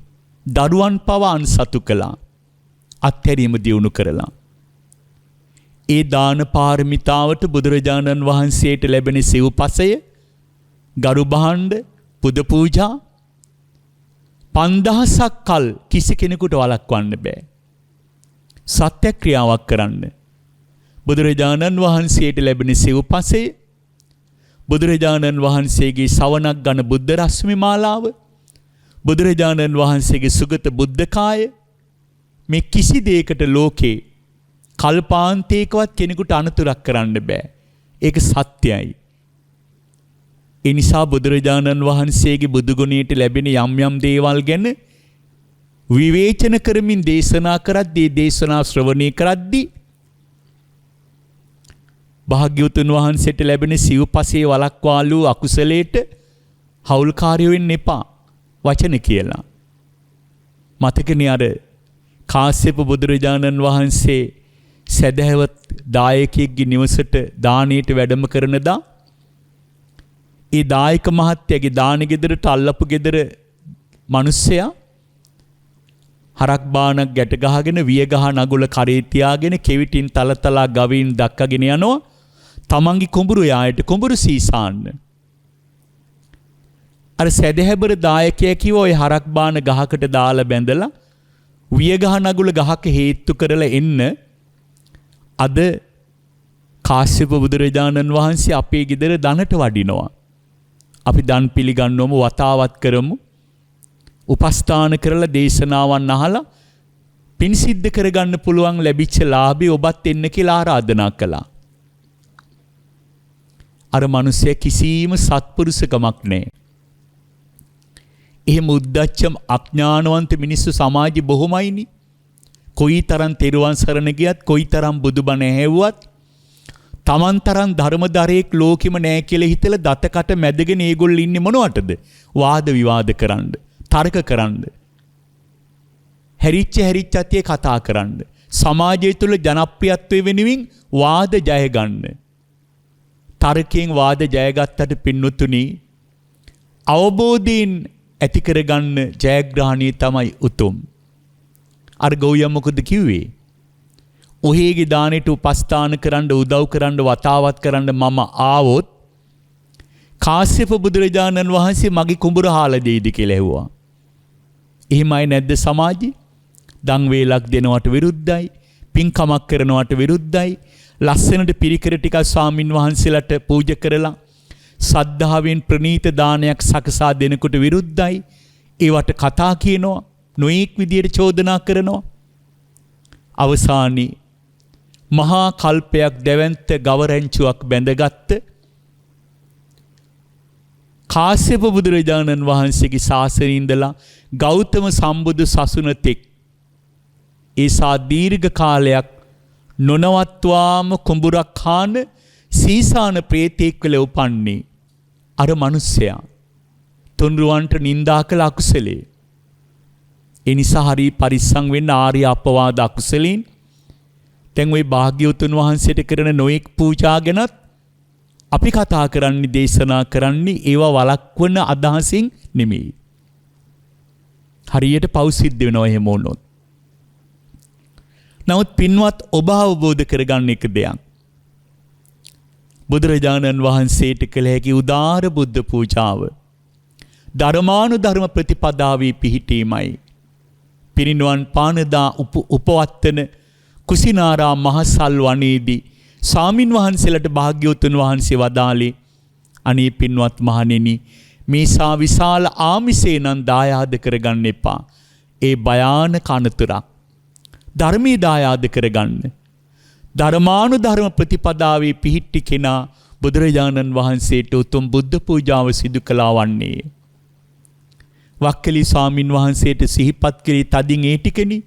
Speaker 1: දරුවන් පවා අන්සතු කළා. අත්හැරීම දියුණු කරලා ඒ දාන පාරමිතාවට බුදුරජාණන් වහන්සේට ලැබෙන සිව්පසය, ගරු භාණ්ඩ, පුද පූජා 5000ක් කල් කිසි කෙනෙකුට වළක්වන්න බෑ. සත්‍යක්‍රියාවක් කරන්න. බුදුරජාණන් වහන්සේට ලැබෙන සිව්පසය, බුදුරජාණන් වහන්සේගේ සවනක් ගන බුද්ධ රශ්මි මාලාව, බුදුරජාණන් වහන්සේගේ සුගත බුද්ධකාය, මේ කිසි දෙයකට ලෝකේ කල්පාන්තයකවත් කෙනෙකුට අනතුරක් කරන්න බෑ. ඒක සත්‍යයි. ඒ නිසා බුදුරජාණන් වහන්සේගේ බුදු ගුණයට ලැබෙන යම් යම් දේවල් ගැන විවේචන කරමින් දේශනා කරද්දී, දේශනා ශ්‍රවණය කරද්දී භාග්‍යවතුන් වහන්සේට ලැබෙන සිව්පසේ වළක්වාලු අකුසලයට හවුල්කාරයෝ වෙන්න එපා වචන කියලා. මතකනේ අර කාශ්‍යප බුදුරජාණන් වහන්සේ සදහවත් දායකයෙක්ගේ නිවසට දානයට වැඩම කරනදා ඒ දායක මහත්තයාගේ දාන ගෙදරට අල්ලපු ගෙදර මිනිස්සයා හරක් බානක් ගැට ගහගෙන වියගහ නගුල කරේ තියාගෙන කෙවිටින් තලතලා ගවීන් දක්කගෙන යනවා තමන්ගේ කුඹුරු යායට කුඹුරු සීසාන්න. අර සදහැබර දායකයා කිව්වා ඔය හරක් බාන ගහකට දාලා බැඳලා වියගහ නගුල ගහක හේතු කරලා එන්න අද කාශ්‍යප බුදුරජාණන් වහන්සේ අපේ ගෙදර දනට වඩිනවා. අපි දන් පිළිගන්නවම වතාවත් කරමු. උපස්ථාන කරලා දේශනාවන් අහලා පින් සිද්ධ කරගන්න පුළුවන් ලැබිච්ච ලාභේ ඔබත් එන්න කියලා ආරාධනා කළා. අර මිනිස්සයා කිසිම සත්පුරුෂකමක් නැහැ. එහෙම උද්දච්ච අඥානවන්ත මිනිස්සු සමාජෙ බොහොමයිනි. කොයිතරම් තෙරුවන් සරණ ගියත්, කොයිතරම් බුදුබණ ඇහෙව්වත් තමන් තරම් ධර්මදරයෙක් ලෝකෙම නැහැ කියලා හිතලා දතකට මැදගෙන ඒගොල්ලෝ ඉන්නේ මොනවටද? වාද විවාද කරන්න, තර්ක කරන්න, හැරිච්ච අතියේ කතා කරන්න, සමාජය තුළ ජනප්‍රියත්වයේ වෙනුවෙන් වාද ජය ගන්න. තර්කයෙන් වාද ජයගත්තට පින්නතුනි අවබෝධයෙන් ඇති කරගන්න ජයග්‍රහණය තමයි උතුම්. අර ගෝවියා මොකද කිව්වේ? ඔහේගේ දානෙට උපස්ථාන කරන්න, උදව් කරන්න, වතාවත් කරන්න මම ආවොත් කාශ්‍යප බුදුරජාණන් වහන්සේ මගේ කුඹුර හාලා දෙයිද කියලා ඇහුවා. එහෙමයි නැද්ද සමාජේ? දන් වේලක් දෙනවට විරුද්ධයි, පින්කමක් කරනවට විරුද්ධයි, ලස්සනට පිරිකර ටිකක් ස්වාමින් වහන්සේලාට පූජා කරලා සද්ධාවෙන් ප්‍රණීත දානයක් සකසා දෙනකොට විරුද්ධයි. ඒවට කතා කියනවා, නොඑක් විදියට චෝදනා කරනවා. අවසානයේ මහා කල්පයක් දැවැන්ත ගවරැංචුවක් බැඳගත්ත කාශ්‍යප බුදුරජාණන් වහන්සේගේ ශාසනයේ ඉඳලා ගෞතම සම්බුදු සසුන තෙක් ඒසා දීර්ඝ කාලයක් නොනවත්වාම කුඹුරක් කාන සීසාන ප්‍රේතෙක් වෙලා උපන්නේ අර මිනිසයා තුන්රුවන්ට නිඳා කළ අකුසලයේ. ඒ නිසා හරි පරිස්සම් වෙන්න ආර්ය අපවාද අකුසලීන්. දැන් ওই භාග්‍යවතුන් වහන්සේට කරන නොඑක් පූජා ගැනත් අපි කතා කරන්නේ දේශනා කරන්නේ ඒවා වළක්වන අදහසින් නෙමෙයි. හරියට පව් සිද්ධ වෙනවා එහෙම වුණොත්. නමුත් පින්වත් ඔබ අවබෝධ කරගන්න එක දෙයක්. බුදුරජාණන් වහන්සේට කළ හැකි උදාර බුද්ධ පූජාව ධර්මානුධර්ම ප්‍රතිපදාවේ පිහිටීමයි. පිරිනුවන් පානදා උපවත්තන කුසිනාරා මහසල් වනයේදී ස්වාමින් වහන්සේලාට භාග්‍යවතුන් වහන්සේ වදාළේ අනේ පින්වත් මහණෙනි මේසා විශාල ආමිසේ නම් දායාද කරගන්න එපා. ඒ භයානක අනතුරක්. ධර්මී දායාද කරගන්න. ධර්මානුධර්ම ප්‍රතිපදාවේ පිහිටි කෙනා බුදුරජාණන් වහන්සේට උතුම් බුද්ධ පූජාව සිදු කළා වන්නේ. වක්කලි ස්වාමින් වහන්සේට සිහිපත් කළේ තදින් ඒ ටිකනේ.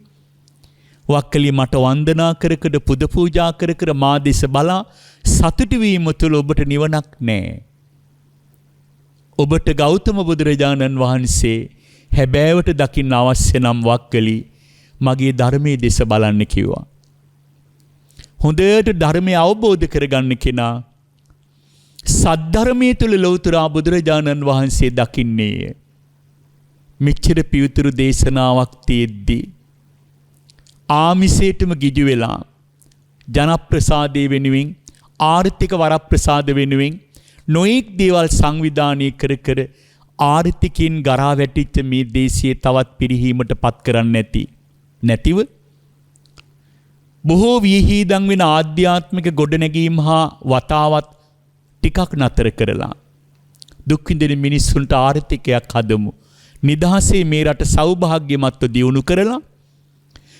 Speaker 1: වක්කලි මට වන්දනා කර කර පුද පූජා කර කර මා දෙස බලා සතුටු වීම තුළ ඔබට නිවනක් නැහැ. ඔබට ගෞතම බුදුරජාණන් වහන්සේ හැබෑවට දකින්න අවශ්‍ය නම් වක්කලි මගේ ධර්මයේ දෙස බලන්න කිව්වා. හොඳට ධර්මය අවබෝධ කරගන්න කෙනා සද්ධර්මයේ තුල ලෞතර බුදුරජාණන් වහන්සේ දකින්නේය. මෙච්චර පියුතුරු දේශනාවක් තියෙද්දී ආමිසේටම ගිජු වෙලා ජනප්‍රසාදයේ වෙනුවෙන් ආර්ථික වරප්‍රසාද වෙනුවෙන් නොඑක් දේවල් සංවිධානය කර කර ආර්ථිකින් ගරා වැටිච්ච මේ දේශයේ තවත් පිරිහීමට පත් කරන්නේ නැතිව බොහෝ විහිදන් වෙන ආධ්‍යාත්මික ගොඩනැගීම් හා වතාවත් ටිකක් නතර කරලා දුක් විඳින මිනිස්සුන්ට ආර්ථිකයක් හදමු. නිදහසේ මේ රට සෞභාග්‍යමත්ව දියුණු කරලා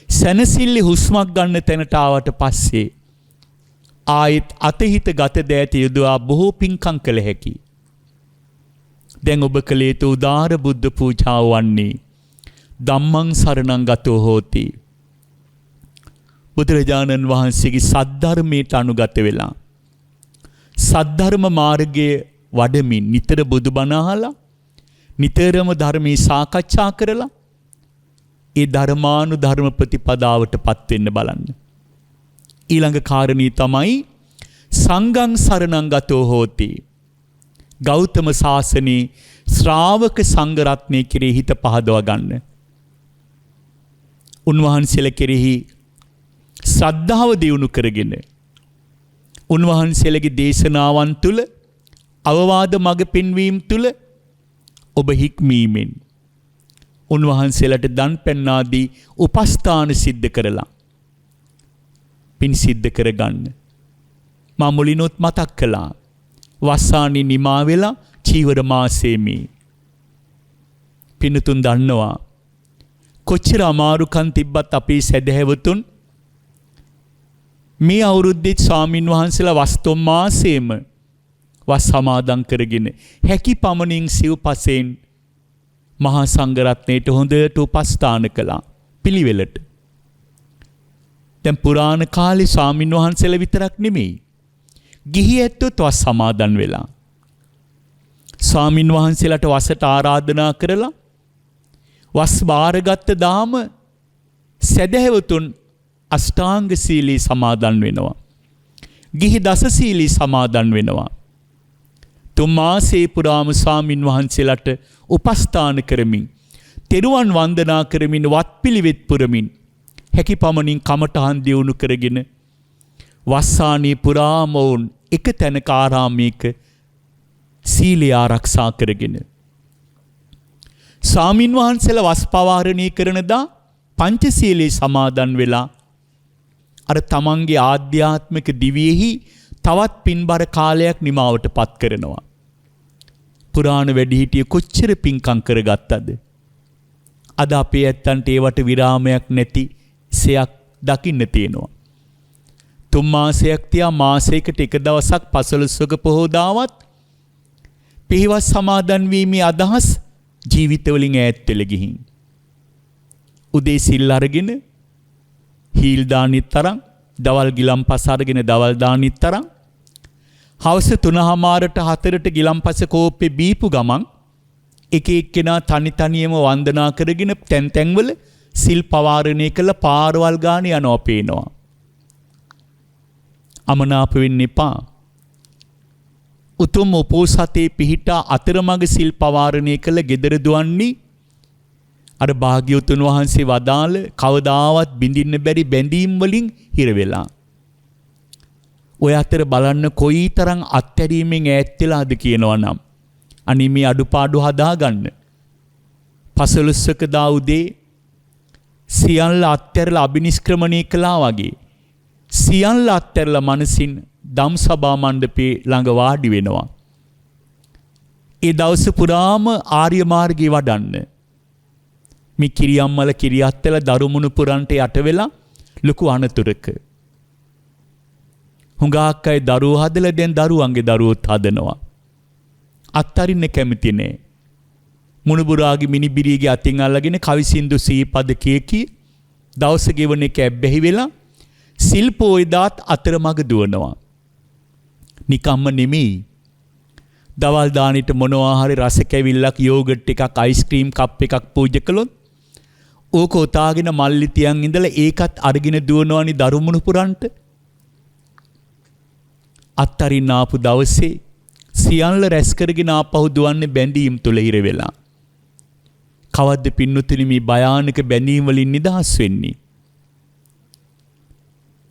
Speaker 1: සැනසෙල්ලි හුස්මක් ගන්න තැනට ආවට පස්සේ ආයෙත් අතහිත ගත දෑත යොදවා බොහෝ පින්කම් කළ හැකි. දැන් ඔබ කළ යුතු උදාර බුද්ධ පූජාව වන්නේ ධම්මං සරණං ගතෝ හෝති. බුදුරජාණන් වහන්සේගේ සද්ධර්මයට අනුගත වෙලා සද්ධර්ම මාර්ගයේ වඩමින් නිතර බුදුබණ අහලා නිතරම ධර්මී සාකච්ඡා කරලා ඒ ධර්මානුධර්ම ප්‍රතිපදාවට පත් වෙන්න බලන්න. ඊළඟ කාරණී තමයි සංඝං සරණං ගතෝ හෝති. ගෞතම ශාසනයේ ශ්‍රාවක සංඝ රත්නයේ කෙරෙහි හිත පහදවා ගන්න. උන්වහන්සේලා කෙරෙහි ශ්‍රද්ධාව දියුණු කරගෙන උන්වහන්සේලගේ දේශනාවන් තුළ අවවාද මඟ පෙන්වීම තුළ ඔබ හික්මීමෙන් උන්වහන්සේලාට දන් පැන් ආදී උපස්ථාන සිද්ධ කරලා පින් සිද්ධ කරගන්න. මා මුලිනුත් මතක් කළා වස්සානි නිමා වෙලා චීවර මාසෙමි. පින්තුන් දන්නවා කොච්චර අමාරුකම් තිබ්බත් අපේ සදහැවතුන් මේ අවුරුද්දේ ස්වාමින් වහන්සේලා වස්තොම් මාසෙම වස් සමාදන් කරගෙන හැකි පමණින් සිව්පසෙන් මහා සංඝරත්නයට හොඳට උපස්ථාන කළා පිළිවෙලට. දැන් පුරාණ කාලේ ස්වාමින් වහන්සේලා විතරක් නෙමෙයි ගිහි ඇත්තොත් වස් සමාදන් වෙලා ස්වාමින් වහන්සේලාට වසට ආරාධනා කරලා වස් බාරගත්ත දාම සදහැවතුන් අෂ්ටාංග සීලී සමාදන් වෙනවා. ගිහි දස සීලී සමාදන් වෙනවා. තුන් මාසේ පුරාම ස්වාමින් වහන්සේලාට උපස්ථාන කරමින් තෙරුවන් වන්දනා කරමින් වත්පිළිවෙත් පුරමින් හැකි පමණින් කමඨහන් දියුණු කරගෙන වස්සානී පුරාම වුන් එක තැනක ආරාමයක සීලය ආරක්ෂා කරගෙන ස්වාමින් වහන්සේලා වස් පවාරණය කරනදා පංචශීලී සමාදන් වෙලා අර තමන්ගේ ආධ්‍යාත්මික දිවියෙහි තවත් පින්බර කාලයක් නිමාවට පත් කරනවා. පුරාණ වැඩිහිටිය කොච්චර පින්කම් කරගත්තද? අද අපේ ඇත්තන්ට ඒවට විරාමයක් නැති සයක් දකින්න තියෙනවා. 3 මාසයක් තියා මාසයකට එක දවසක් පසළොස්වක පොහොදාවත් පිහිවස් සමාදන් වීමේ අදහස් ජීවිතවලින් ඈත් වෙලා ගිහින් උදේ සිල් අරගෙන හීල් දානිත් තරම් දවල් ගිලම්පස අරගෙන දවල් දානිත් තරම් හවස 3:00ට 4ට ගිලම්පස කෝප්පේ බීපු ගමන් එක එක්කෙනා තනි තනියම වන්දනා කරගෙන තැන් තැන්වල සිල් පවාරණය කළ පාරවල් ගාන යනවා පේනවා. අමනාප වෙන්න එපා. උතුම් උපෝසතේ පිහිටා අතරමඟ සිල් පවාරණය කළ ගෙදර දුවන්නේ අර භාග්‍යවතුන් වහන්සේ වදාළ කවදාවත් බිඳින්න බැරි බැඳීම් වලින් හිර වෙලා. ඔය අතර බලන්න කොයිතරම් අත්හැරීමෙන් ඈත් වෙලාද කියනවා නම් අනි මේ අඩුපාඩු හදාගන්න. පසළොස්වක දා උදේ සියල්ල අත්හැරලා අබිනිෂ්ක්‍රමණය කළා වගේ සියල්ල අත්හැරලා මනසින් දම් සභා මණ්ඩපේ ළඟ වාඩි වෙනවා. ඒ දවස පුරාම ආර්ය මාර්ගේ වඩන්න. මේ කිරියම්මල කිරියත්තල දරුමුණු පුරන්ට යට වෙලා ලොකු අනතුරක. හුඟක් අය දරුවෝ හදලා දැන් දරුවන්ගේ දරුවොත් හදනවා. අත්තරින්න කැමති නෑ. මුණුබුරාගේ මිනිබිරියගේ අතින් අල්ලගෙන කවිසින්දු සීපද කීකි දවස ගෙවන එක ඇබ්බැහි වෙලා සිල්පෝයිදාත් අතරමඟ දුවනවා. නිකම්ම නෙමෙයි. දවල් දානෙට මොනවා හරි රස කැවිල්ලක් යෝගට් එකක් අයිස්ක්‍රීම් කප් එකක් පූජා කළොත් ඕක ඔතාගෙන මල්ලි තියන් ඉඳලා ඒකත් අරගෙන දුවනවනි දරුමුණු පුරන්ට. අත්තරින්න ආපු දවසේ සියල්ල රැස් කරගෙන ආපහු දුවන්නේ බැඳීම් තුල හිර වෙලා. කවද්ද පින්නතුනි මේ භයානක බැඳීම් වලින් නිදහස් වෙන්නේ?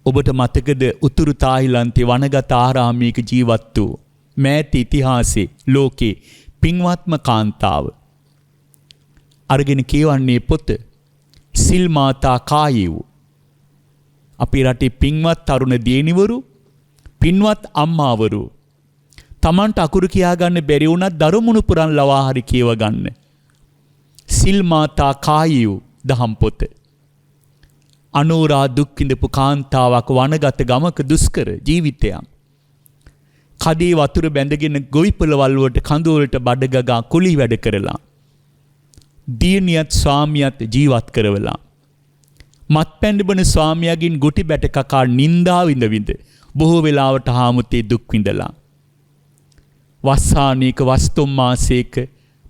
Speaker 1: ඔබට මතකද උතුරු තායිලන්තේ වනගත ආරාමයක ජීවත් වූ මෑත ඉතිහාසයේ ලෝකේ පින්වත්ම කාන්තාව අරගෙන කියවන්නේ පොත සිල් මාතා කායේව. අපේ රටේ පින්වත් තරුණ දියණිවරු පින්වත් අම්මාවරු තමන්ට අකුරු කියා ගන්න බැරි වුණත් දරුමුණු පුරන් ලවා හරි කියව ගන්න. සිල් මාතා කායේව දහම් පොත. අනෝරා දුක් විඳපු කාන්තාවක් වනගත ගමක දුෂ්කර ජීවිතයක්. කඩේ වතුර බැඳගෙන ගොවිපළවල් වලට කඳු වලට බඩගගා කුලී වැඩ කරලා දියණියත් ස්වාමියාත් ජීවත් කරවලා මත්පැන් බොන ස්වාමියාගෙන් ගුටි බැට කකා නින්දා විඳ බොහෝ වෙලාවට හාමුතේ දුක් විඳලා වස්සානීක වස්තුම් මාසයක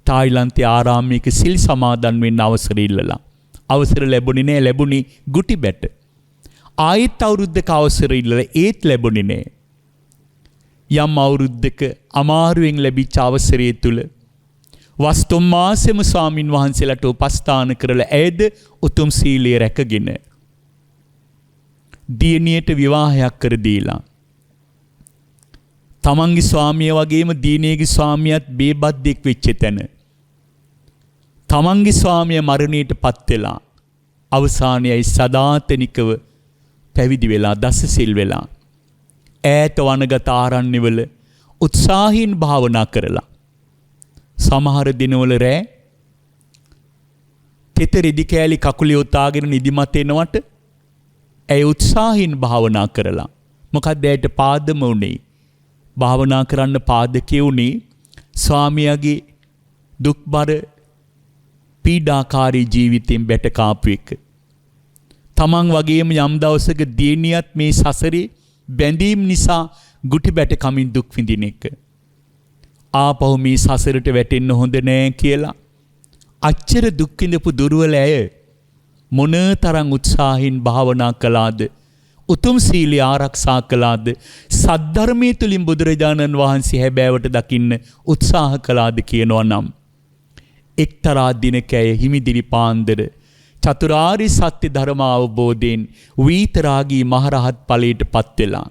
Speaker 1: තායිලන්තේ ආරාමයක සිල් සමාදන් වෙන්න අවසර ඉල්ලලා අවසර ලැබුණේ නෑ. ලැබුණේ ගුටි බැට. ආයෙත් අවුරුද්දක අවසර ඉල්ලලා ඒත් ලැබුණේ නෑ. යම් අවුරුද්දක අමාරුවෙන් ලැබිච්ච අවසරයේ තුල වස්තුම් මාසෙම ස්වාමින් වහන්සේලාට උපස්ථාන කරලා ඇයද උතුම් සීලය රැකගෙන දියණියට විවාහයක් කර දීලා තමන්ගේ ස්වාමියා වගේම දියණියගේ ස්වාමියාත් බේබද්දෙක් වෙච්ච තැන තමන්ගේ ස්වාමියා මරණයට පත් වෙලා අවසානයේයි සදාතනිකව පැවිදි වෙලා දස සිල් වෙලා ඈත වනගත ආරණ්‍යවල උත්සාහයෙන් භාවනා කරලා සමහර දිනවල රෑ තෙත රෙදි කෑලි කකුලේ උතාගෙන නිදිමත එනවට ඇය උත්සාහයෙන් භාවනා කරලා මොකද ඇයට පාදම උනේ භාවනා කරන්න පාදකේ උනේ ස්වාමියාගේ දුක්බර පීඩාකාරී ජීවිතයෙන් බැට කාපු එක. තමන් වගේම යම් දවසක දියණියත් මේ සසරේ බැඳීම් නිසා ගුටි බැට කමින් දුක් විඳින එක. ආපහු මේ සසරට වැටෙන්න හොඳ නෑ කියලා අච්චර දුක් විඳපු දුර්වල ඇය මොනතරම් උත්සාහයෙන් භාවනා කළාද, උතුම් සීලය ආරක්ෂා කළාද, සද්ධර්මයේ තුලින් බුදුරජාණන් වහන්සේ හැබෑවට දකින්න උත්සාහ කළාද කියනවා නම් එක්තරා දිනක ඇය හිමිදිරි පාන්දර චතුරාර්ය සත්‍ය ධර්ම අවබෝධයෙන් වීතරාගී මහරහත් ඵලයට පත් වෙලා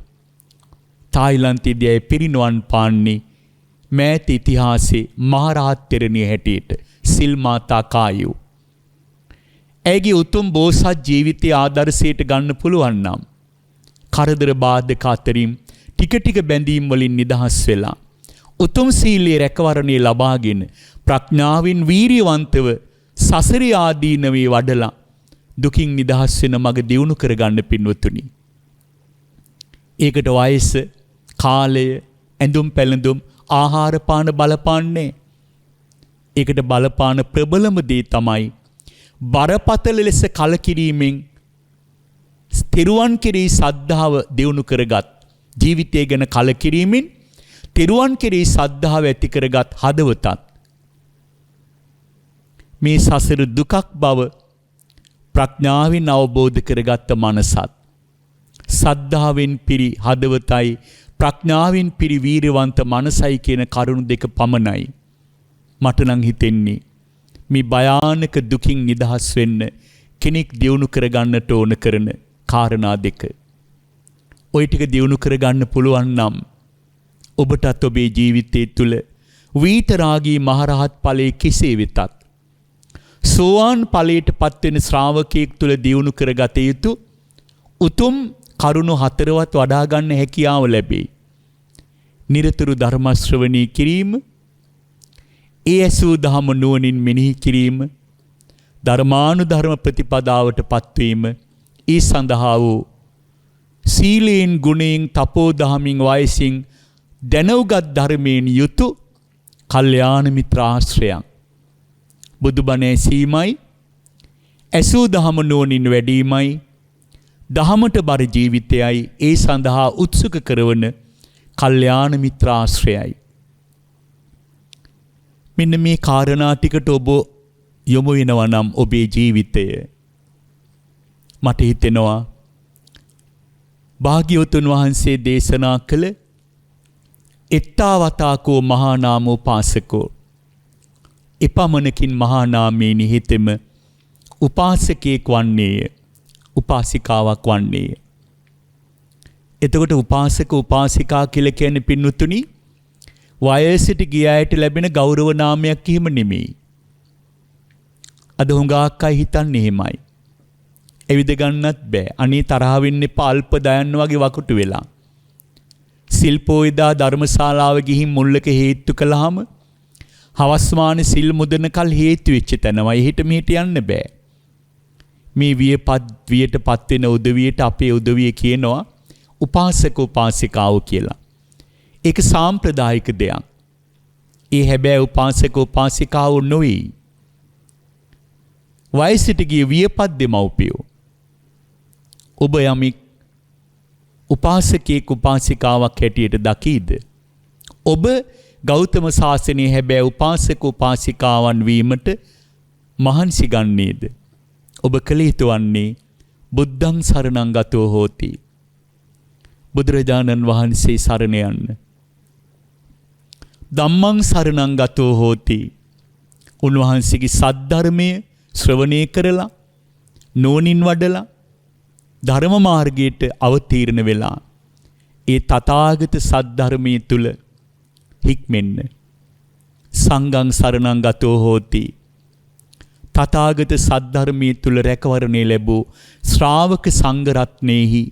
Speaker 1: තායිලන්තයේදී ඇය පිරිනුවන් පාන්නේ මෑත ඉතිහාසයේ මහරහත් තෙරණිය හැටියට සිල් මාතා කායු. ඇයගේ උතුම් බෝසත් ජීවිතයේ ආදර්ශයට ගන්න පුළුවන් නම් කරදර බාධක අතරින් ටික ටික බැඳීම් වලින් නිදහස් වෙලා උතුම් සීලයේ රැකවරණය ලබාගෙන ප්‍රඥාවෙන් වීරියවන්තව සසරේ ආදීනවේ වඩලා දුකින් නිදහස් වෙන මඟ දියුණු කරගන්න පින්වතුනි. ඒකට වයස, කාලය, ඇඳුම් පැළඳුම්, ආහාර පාන බලපාන්නේ. ඒකට බලපාන ප්‍රබලම දේ තමයි බරපතල ලෙස කලකිරීමෙන් තෙරුවන් කෙරෙහි සද්ධාව දියුණු කරගත්, ජීවිතය ගැන කලකිරීමෙන් තෙරුවන් කෙරෙහි සද්ධාව ඇති කරගත් හදවතත්, මේ සසර දුකක් බව ප්‍රඥාවෙන් අවබෝධ කරගත්ත මනසත්, සද්ධාවෙන් පිරි හදවතයි ප්‍රඥාවෙන් පිරි වීරවන්ත මනසයි කියන කරුණු දෙක පමණයි මට නම් හිතෙන්නේ මේ භයානක දුකින් නිදහස් වෙන්න කෙනෙක් දියුණු කරගන්නට ඕන කරන කාරණා දෙක. ওই ටික දියුණු කරගන්න පුළුවන් නම් ඔබටත් ඔබේ ජීවිතය තුළ විතරාගී මහරහත් ඵලයේ කෙසේ වෙතත් සෝවාන් ඵලයට පත්වෙන ශ්‍රාවකයෙක් තුළ දියුණු කරගත යුතු උතුම් කරුණු හතරවත් වඩා ගන්න හැකියාව ලැබේ. නිරතුරු ධර්ම ශ්‍රවණී කිරීම, ඒ ඇසූ දහම නුවණින් මෙනෙහි කිරීම, ධර්මානුධර්ම ප්‍රතිපදාවට පත්වීම, ඒ සඳහා වූ සීලයෙන්, ගුණයෙන්, තපෝදහමින්, වයසින් දැනුගත් ධර්මයෙන් යුතු කල්යාණ මිත්‍ර ආශ්‍රයයන් බුදුබණ ඇසීමයි, ඇසූ දහම නුවණින් වැඩීමයි, දහමට බර ජීවිතයයි ඒ සඳහා උත්සුක කරවන කල්යාණ මිත්‍ර ආශ්‍රයයි. මෙන්න මේ කාරණා ටිකට ඔබ යොමු වෙනවා නම් ඔබේ ජීවිතය, මට හිතෙනවා භාග්‍යවතුන් වහන්සේ දේශනා කළ එත්තාවතාකෝ මහා නාමෝ පාසකෝ, එපමණකින් මහා නාමයේ නිහිතෙම උපාසකයෙක් වන්නේය, උපාසිකාවක් වන්නේය. එතකොට උපාසක උපාසිකා කියලා කියන්නේ පින්වතුනි වයසට ගිය අයට ලැබෙන ගෞරව නාමයක් එහෙම නෙමෙයි. අද හුඟක් අය හිතන්නේ එහෙමයි. එවිද ගන්නත් බෑ. අනේ තරහ වෙන්න එපා, අල්ප දයන්න වගේ වකුටු වෙලා. සිල් පොයදා ධර්මශාලාව ගිහින් මුල්ලක හේතු කළාම හවස්මාන සිල් මුදන කල් හේතු වෙච්ච තැනමයි. එහෙට මෙහෙට යන්න බෑ. මේ වියටපත් වෙන උදවියට අපේ උදවිය කියනවා උපාසක උපාසිකාව කියලා. ඒක සාම්ප්‍රදායික දෙයක්. ඒ හැබැයි උපාසක උපාසිකාව නොවේ. වයසට ගිය වියපත් දෙමව්පියෝ. ඔබ යමෙක් උපාසකයෙක් උපාසිකාවක් හැටියට දකීද? ඔබ ගෞතම සාසනයේ හැබැයි උපාසක උපාසිකාවන් වීමට මහන්සි ගන්නේද? ඔබ කළ යුතු වන්නේ බුද්ධං සරණං ගතෝ හෝති, බුදුරජාණන් වහන්සේ සරණ යන්න. ධම්මං සරණං ගතෝ හෝති, උන්වහන්සේගේ සද්ධර්මය ශ්‍රවණය කරලා නෝනින් වඩලා ධර්ම මාර්ගයට අවතීර්ණ වෙලා ඒ තථාගත සද්ධර්මයේ තුල හික්මෙන්න. සංඝං සරණං ගතෝ හෝති, තථාගත සද්ධර්මයේ තුල රැකවරණය ලැබූ ශ්‍රාවක සංඝ රත්නේහි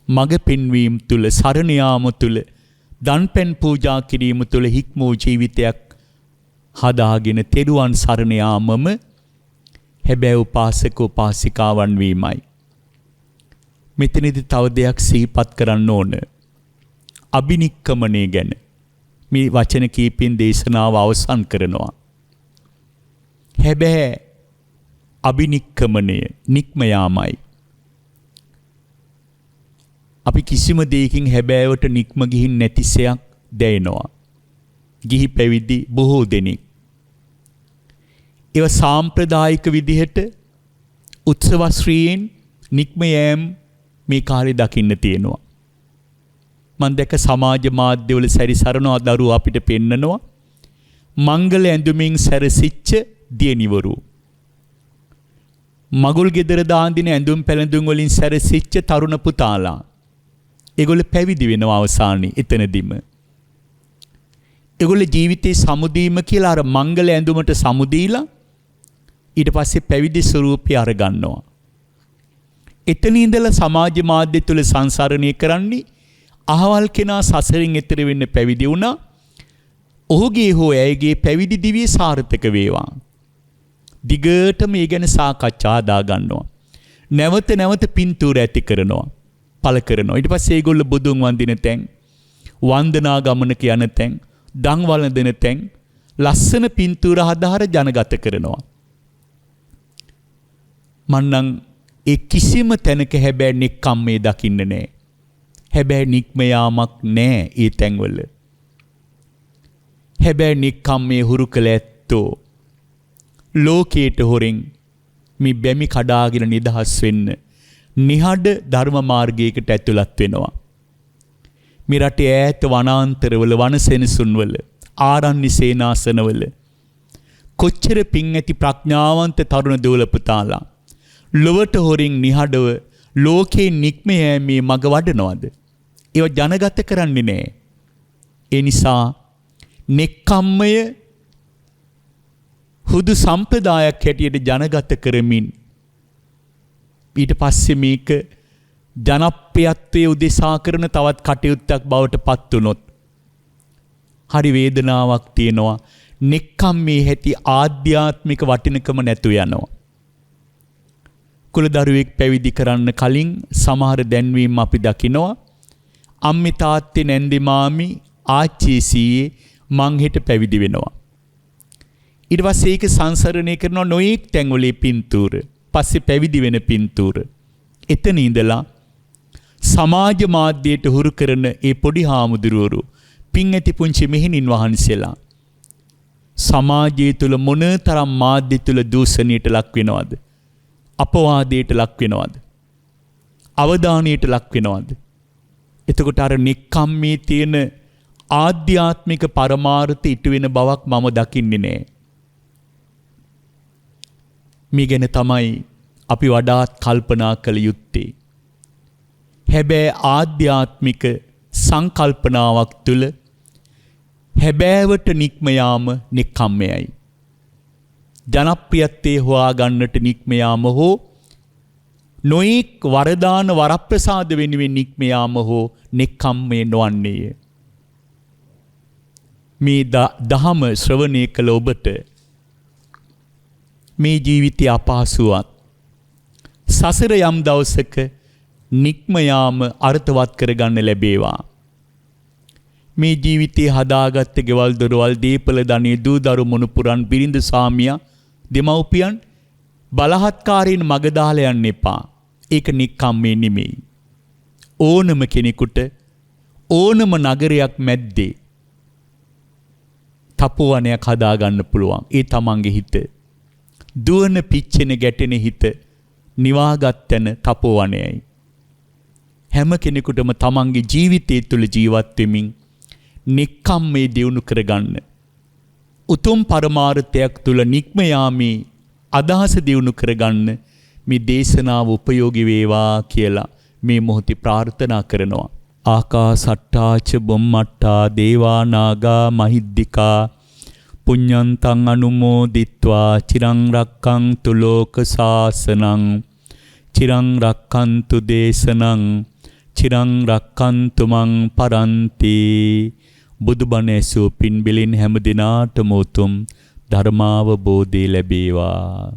Speaker 1: මග පෙන්වීම තුල, සරණ යාම තුල, දන්පැන් පූජා කිරීම තුල හික්මෝ ජීවිතයක් හදාගෙන තෙරුවන් සරණ යාමම හැබැයි උපාසක උපාසිකාවන් වීමයි. මෙතනදී තව දෙයක් සිහිපත් කරන්න ඕන. අබිනික්කමණය ගැන මේ වචන කීපෙන් දේශනාව අවසන් කරනවා. හැබැයි අබිනික්කමණය නික්ම යාමයි. අපි කිසිම දෙයකින් හැබෑවට නික්ම ගිහින් නැතිසයක් දැනෙනවා. ගිහි පැවිදි බොහෝ දෙනෙක් ඒව සාම්ප්‍රදායික විදිහට උත්සවශ්‍රීයෙන් නික්ම යෑම මේ කාලේ දකින්න තියෙනවා. මම දැක සමාජ මාධ්‍යවල සැරිසරනවා දරුවෝ අපිට පෙන්නනවා මංගල ඇඳුමින් සැරසිච්ච දියණිවරු, මගුල් ගෙදර දාන්දින ඇඳුම් පැළඳුම් වලින් සැරසිච්ච තරුණ පුතාලා. ඒගොල්ලෝ පැවිදි වෙනවා අවසානයේ එතනදිම. ඒගොල්ලෝ ජීවිතේ සමුදීම කියලා අර මංගල ඇඳුමට සමුදීලා ඊට පස්සේ පැවිදි ස්වරූපය අරගන්නවා. එතන ඉඳලා සමාජ මාධ්‍ය තුල සංසරණය කරන්නේ අහවල් කෙනා සසරින් එතර වෙන්න පැවිදි වුණා. ඔහුගේ හෝ ඇයගේ පැවිදි දිවිය සාර්ථක වේවා. දිගටම මේ ගැන සාකච්ඡා දා ගන්නවා. නැවත නැවත පින්තූර ඇති කරනවා. පළ කරනවා. ඊට පස්සේ ඒගොල්ලෝ බුදුන් වන්දින තැන්, වන්දනා ගමනක යන තැන්, දන් වළඳන තැන් ලස්සන පින්තූර හදාර ජනගත කරනවා. මන්නම් ඒ කිසිම තැනක හැබැයි නික්කම්මේ දකින්න නෑ. හැබැයි නික්ම යාමක් නෑ ඒ තැන්වල. හැබැයි නික්කම්මේ හුරු කළ ඇත්තෝ ලෝකයට හොරෙන් මේ බැමි කඩාගෙන නිදහස් වෙන්න නිහඬ ධර්ම මාර්ගයකට ඇතුළත් වෙනවා. මේ රටේ ඈත වනාන්තරවල වනසෙනසුන්වල ආරණ්‍ය සේනාසනවල කොච්චර පිං ඇති ප්‍රඥාවන්ත තරුණ දෝල පුතාලා ලොවට හොරින් නිහඬව ලෝකේ නික්ම යෑමේ මඟ වඩනවද? ඒව ජනගත කරන්නේ නැහැ. ඒ නිසා නෙක්ඛම්මය හුදු සම්ප්‍රදායක් හැටියට ජනගත කරමින් ඊට පස්සේ මේක ජනප්‍රියත්වයේ උදෙසා කරන තවත් කටයුත්තක් බවට පත් වුනොත් හරි වේදනාවක් තියෙනවා. නෙක්ඛම්මේ ඇති ආධ්‍යාත්මික වටිනකම නැතු යනවා. කුලදරුවෙක් පැවිදි කරන්න කලින් සමහර දැන්වීම් අපි දකිනවා. අම්මි තාත්තේ නැන්දි මාමි ආච්චි සීයේ මං හෙට පැවිදි වෙනවා. ඊට පස්සේ ඒක සංසරණය කරනවා නොයෙක් තැන්වල පින්තූර. පස්සේ පැවිදි වෙන පින්තූර. එතන ඉඳලා සමාජ මාධ්‍යයට හුරු කරන ඒ පොඩි හාමුදුරුවරු පින් ඇති පුංචි මෙහෙණින් වහන්සේලා සමාජය තුල මොනතරම් මාධ්‍ය තුල දූෂණයට ලක් වෙනවද? අපවාදයට ලක් වෙනවද? අවධානයට ලක් වෙනවද? එතකොට අර නික්කම්මේ තියෙන ආධ්‍යාත්මික පරමාර්ථය ඉටු වෙන බවක් මම දකින්නේ නෑ. මේ ගැන තමයි අපි වඩාත් කල්පනා කළ යුත්තේ. හැබැයි ආධ්‍යාත්මික සංකල්පනාවක් තුළ හැබෑවට නික්ම යාම නික්කම්මයයි. ජනප්‍රියත්වයේ හොයාගන්නට නික්ම යාම හෝ නොයෙක් වරදාන වරප්‍රසාද වෙනුවෙන් නික්ම යාම හෝ නික්කම්මේ නොවන්නේය. මේ දහම ශ්‍රවණය කළ ඔබට මේ ජීවිතය අපහසුවත් සසර යම් දවසක නික්ම යාම අර්ථවත් කරගන්න ලැබේවා. මේ ජීවිතේ හදාගත්ත ගෙවල් දොරවල් දීපල ධනෙ දූ දරු මුණුපුරන් බිරිඳ සාමියා දෙමව්පියන් බලහත්කාරයෙන් මග දාලා යන්න එපා. ඒක නික්කම්මේ නෙමෙයි. ඕනම කෙනෙකුට ඕනම නගරයක් මැද්දේ තපෝවනයක් හදාගන්න පුළුවන්. ඒ තමන්ගේ හිත දුවන පිච්චෙන ගැටෙන හිත නිවාගත් තැන තපෝවනයයි. හැම කෙනෙකුටම තමන්ගේ ජීවිතය තුළ ජීවත් වෙමින් නික්කම්මේ දියුණු කරගන්න උතුම් පරමාර්ථයක් තුළ නික්ම යාමේ අදහස දියුණු කරගන්න මේ දේශනාව උපයෝගී වේවා කියලා මේ මොහොතේ ප්‍රාර්ථනා කරනවා. ආකාසට්ටාච බොම්මට්ටා දේවා නාගා මහිද්దికා පුඤ්ඤන්තං අනුමෝදිත්වා චිරං රක්ඛන්තු ලෝක සාසනං චිරං රක්ඛන්තු දේශනං චිරං රක්ඛන්තු මං පරන්ති. බුදුබණ ඇසූ පින් බිලින් හැම දිනාටම උතුම් ධර්මාවබෝධය ලැබේවා.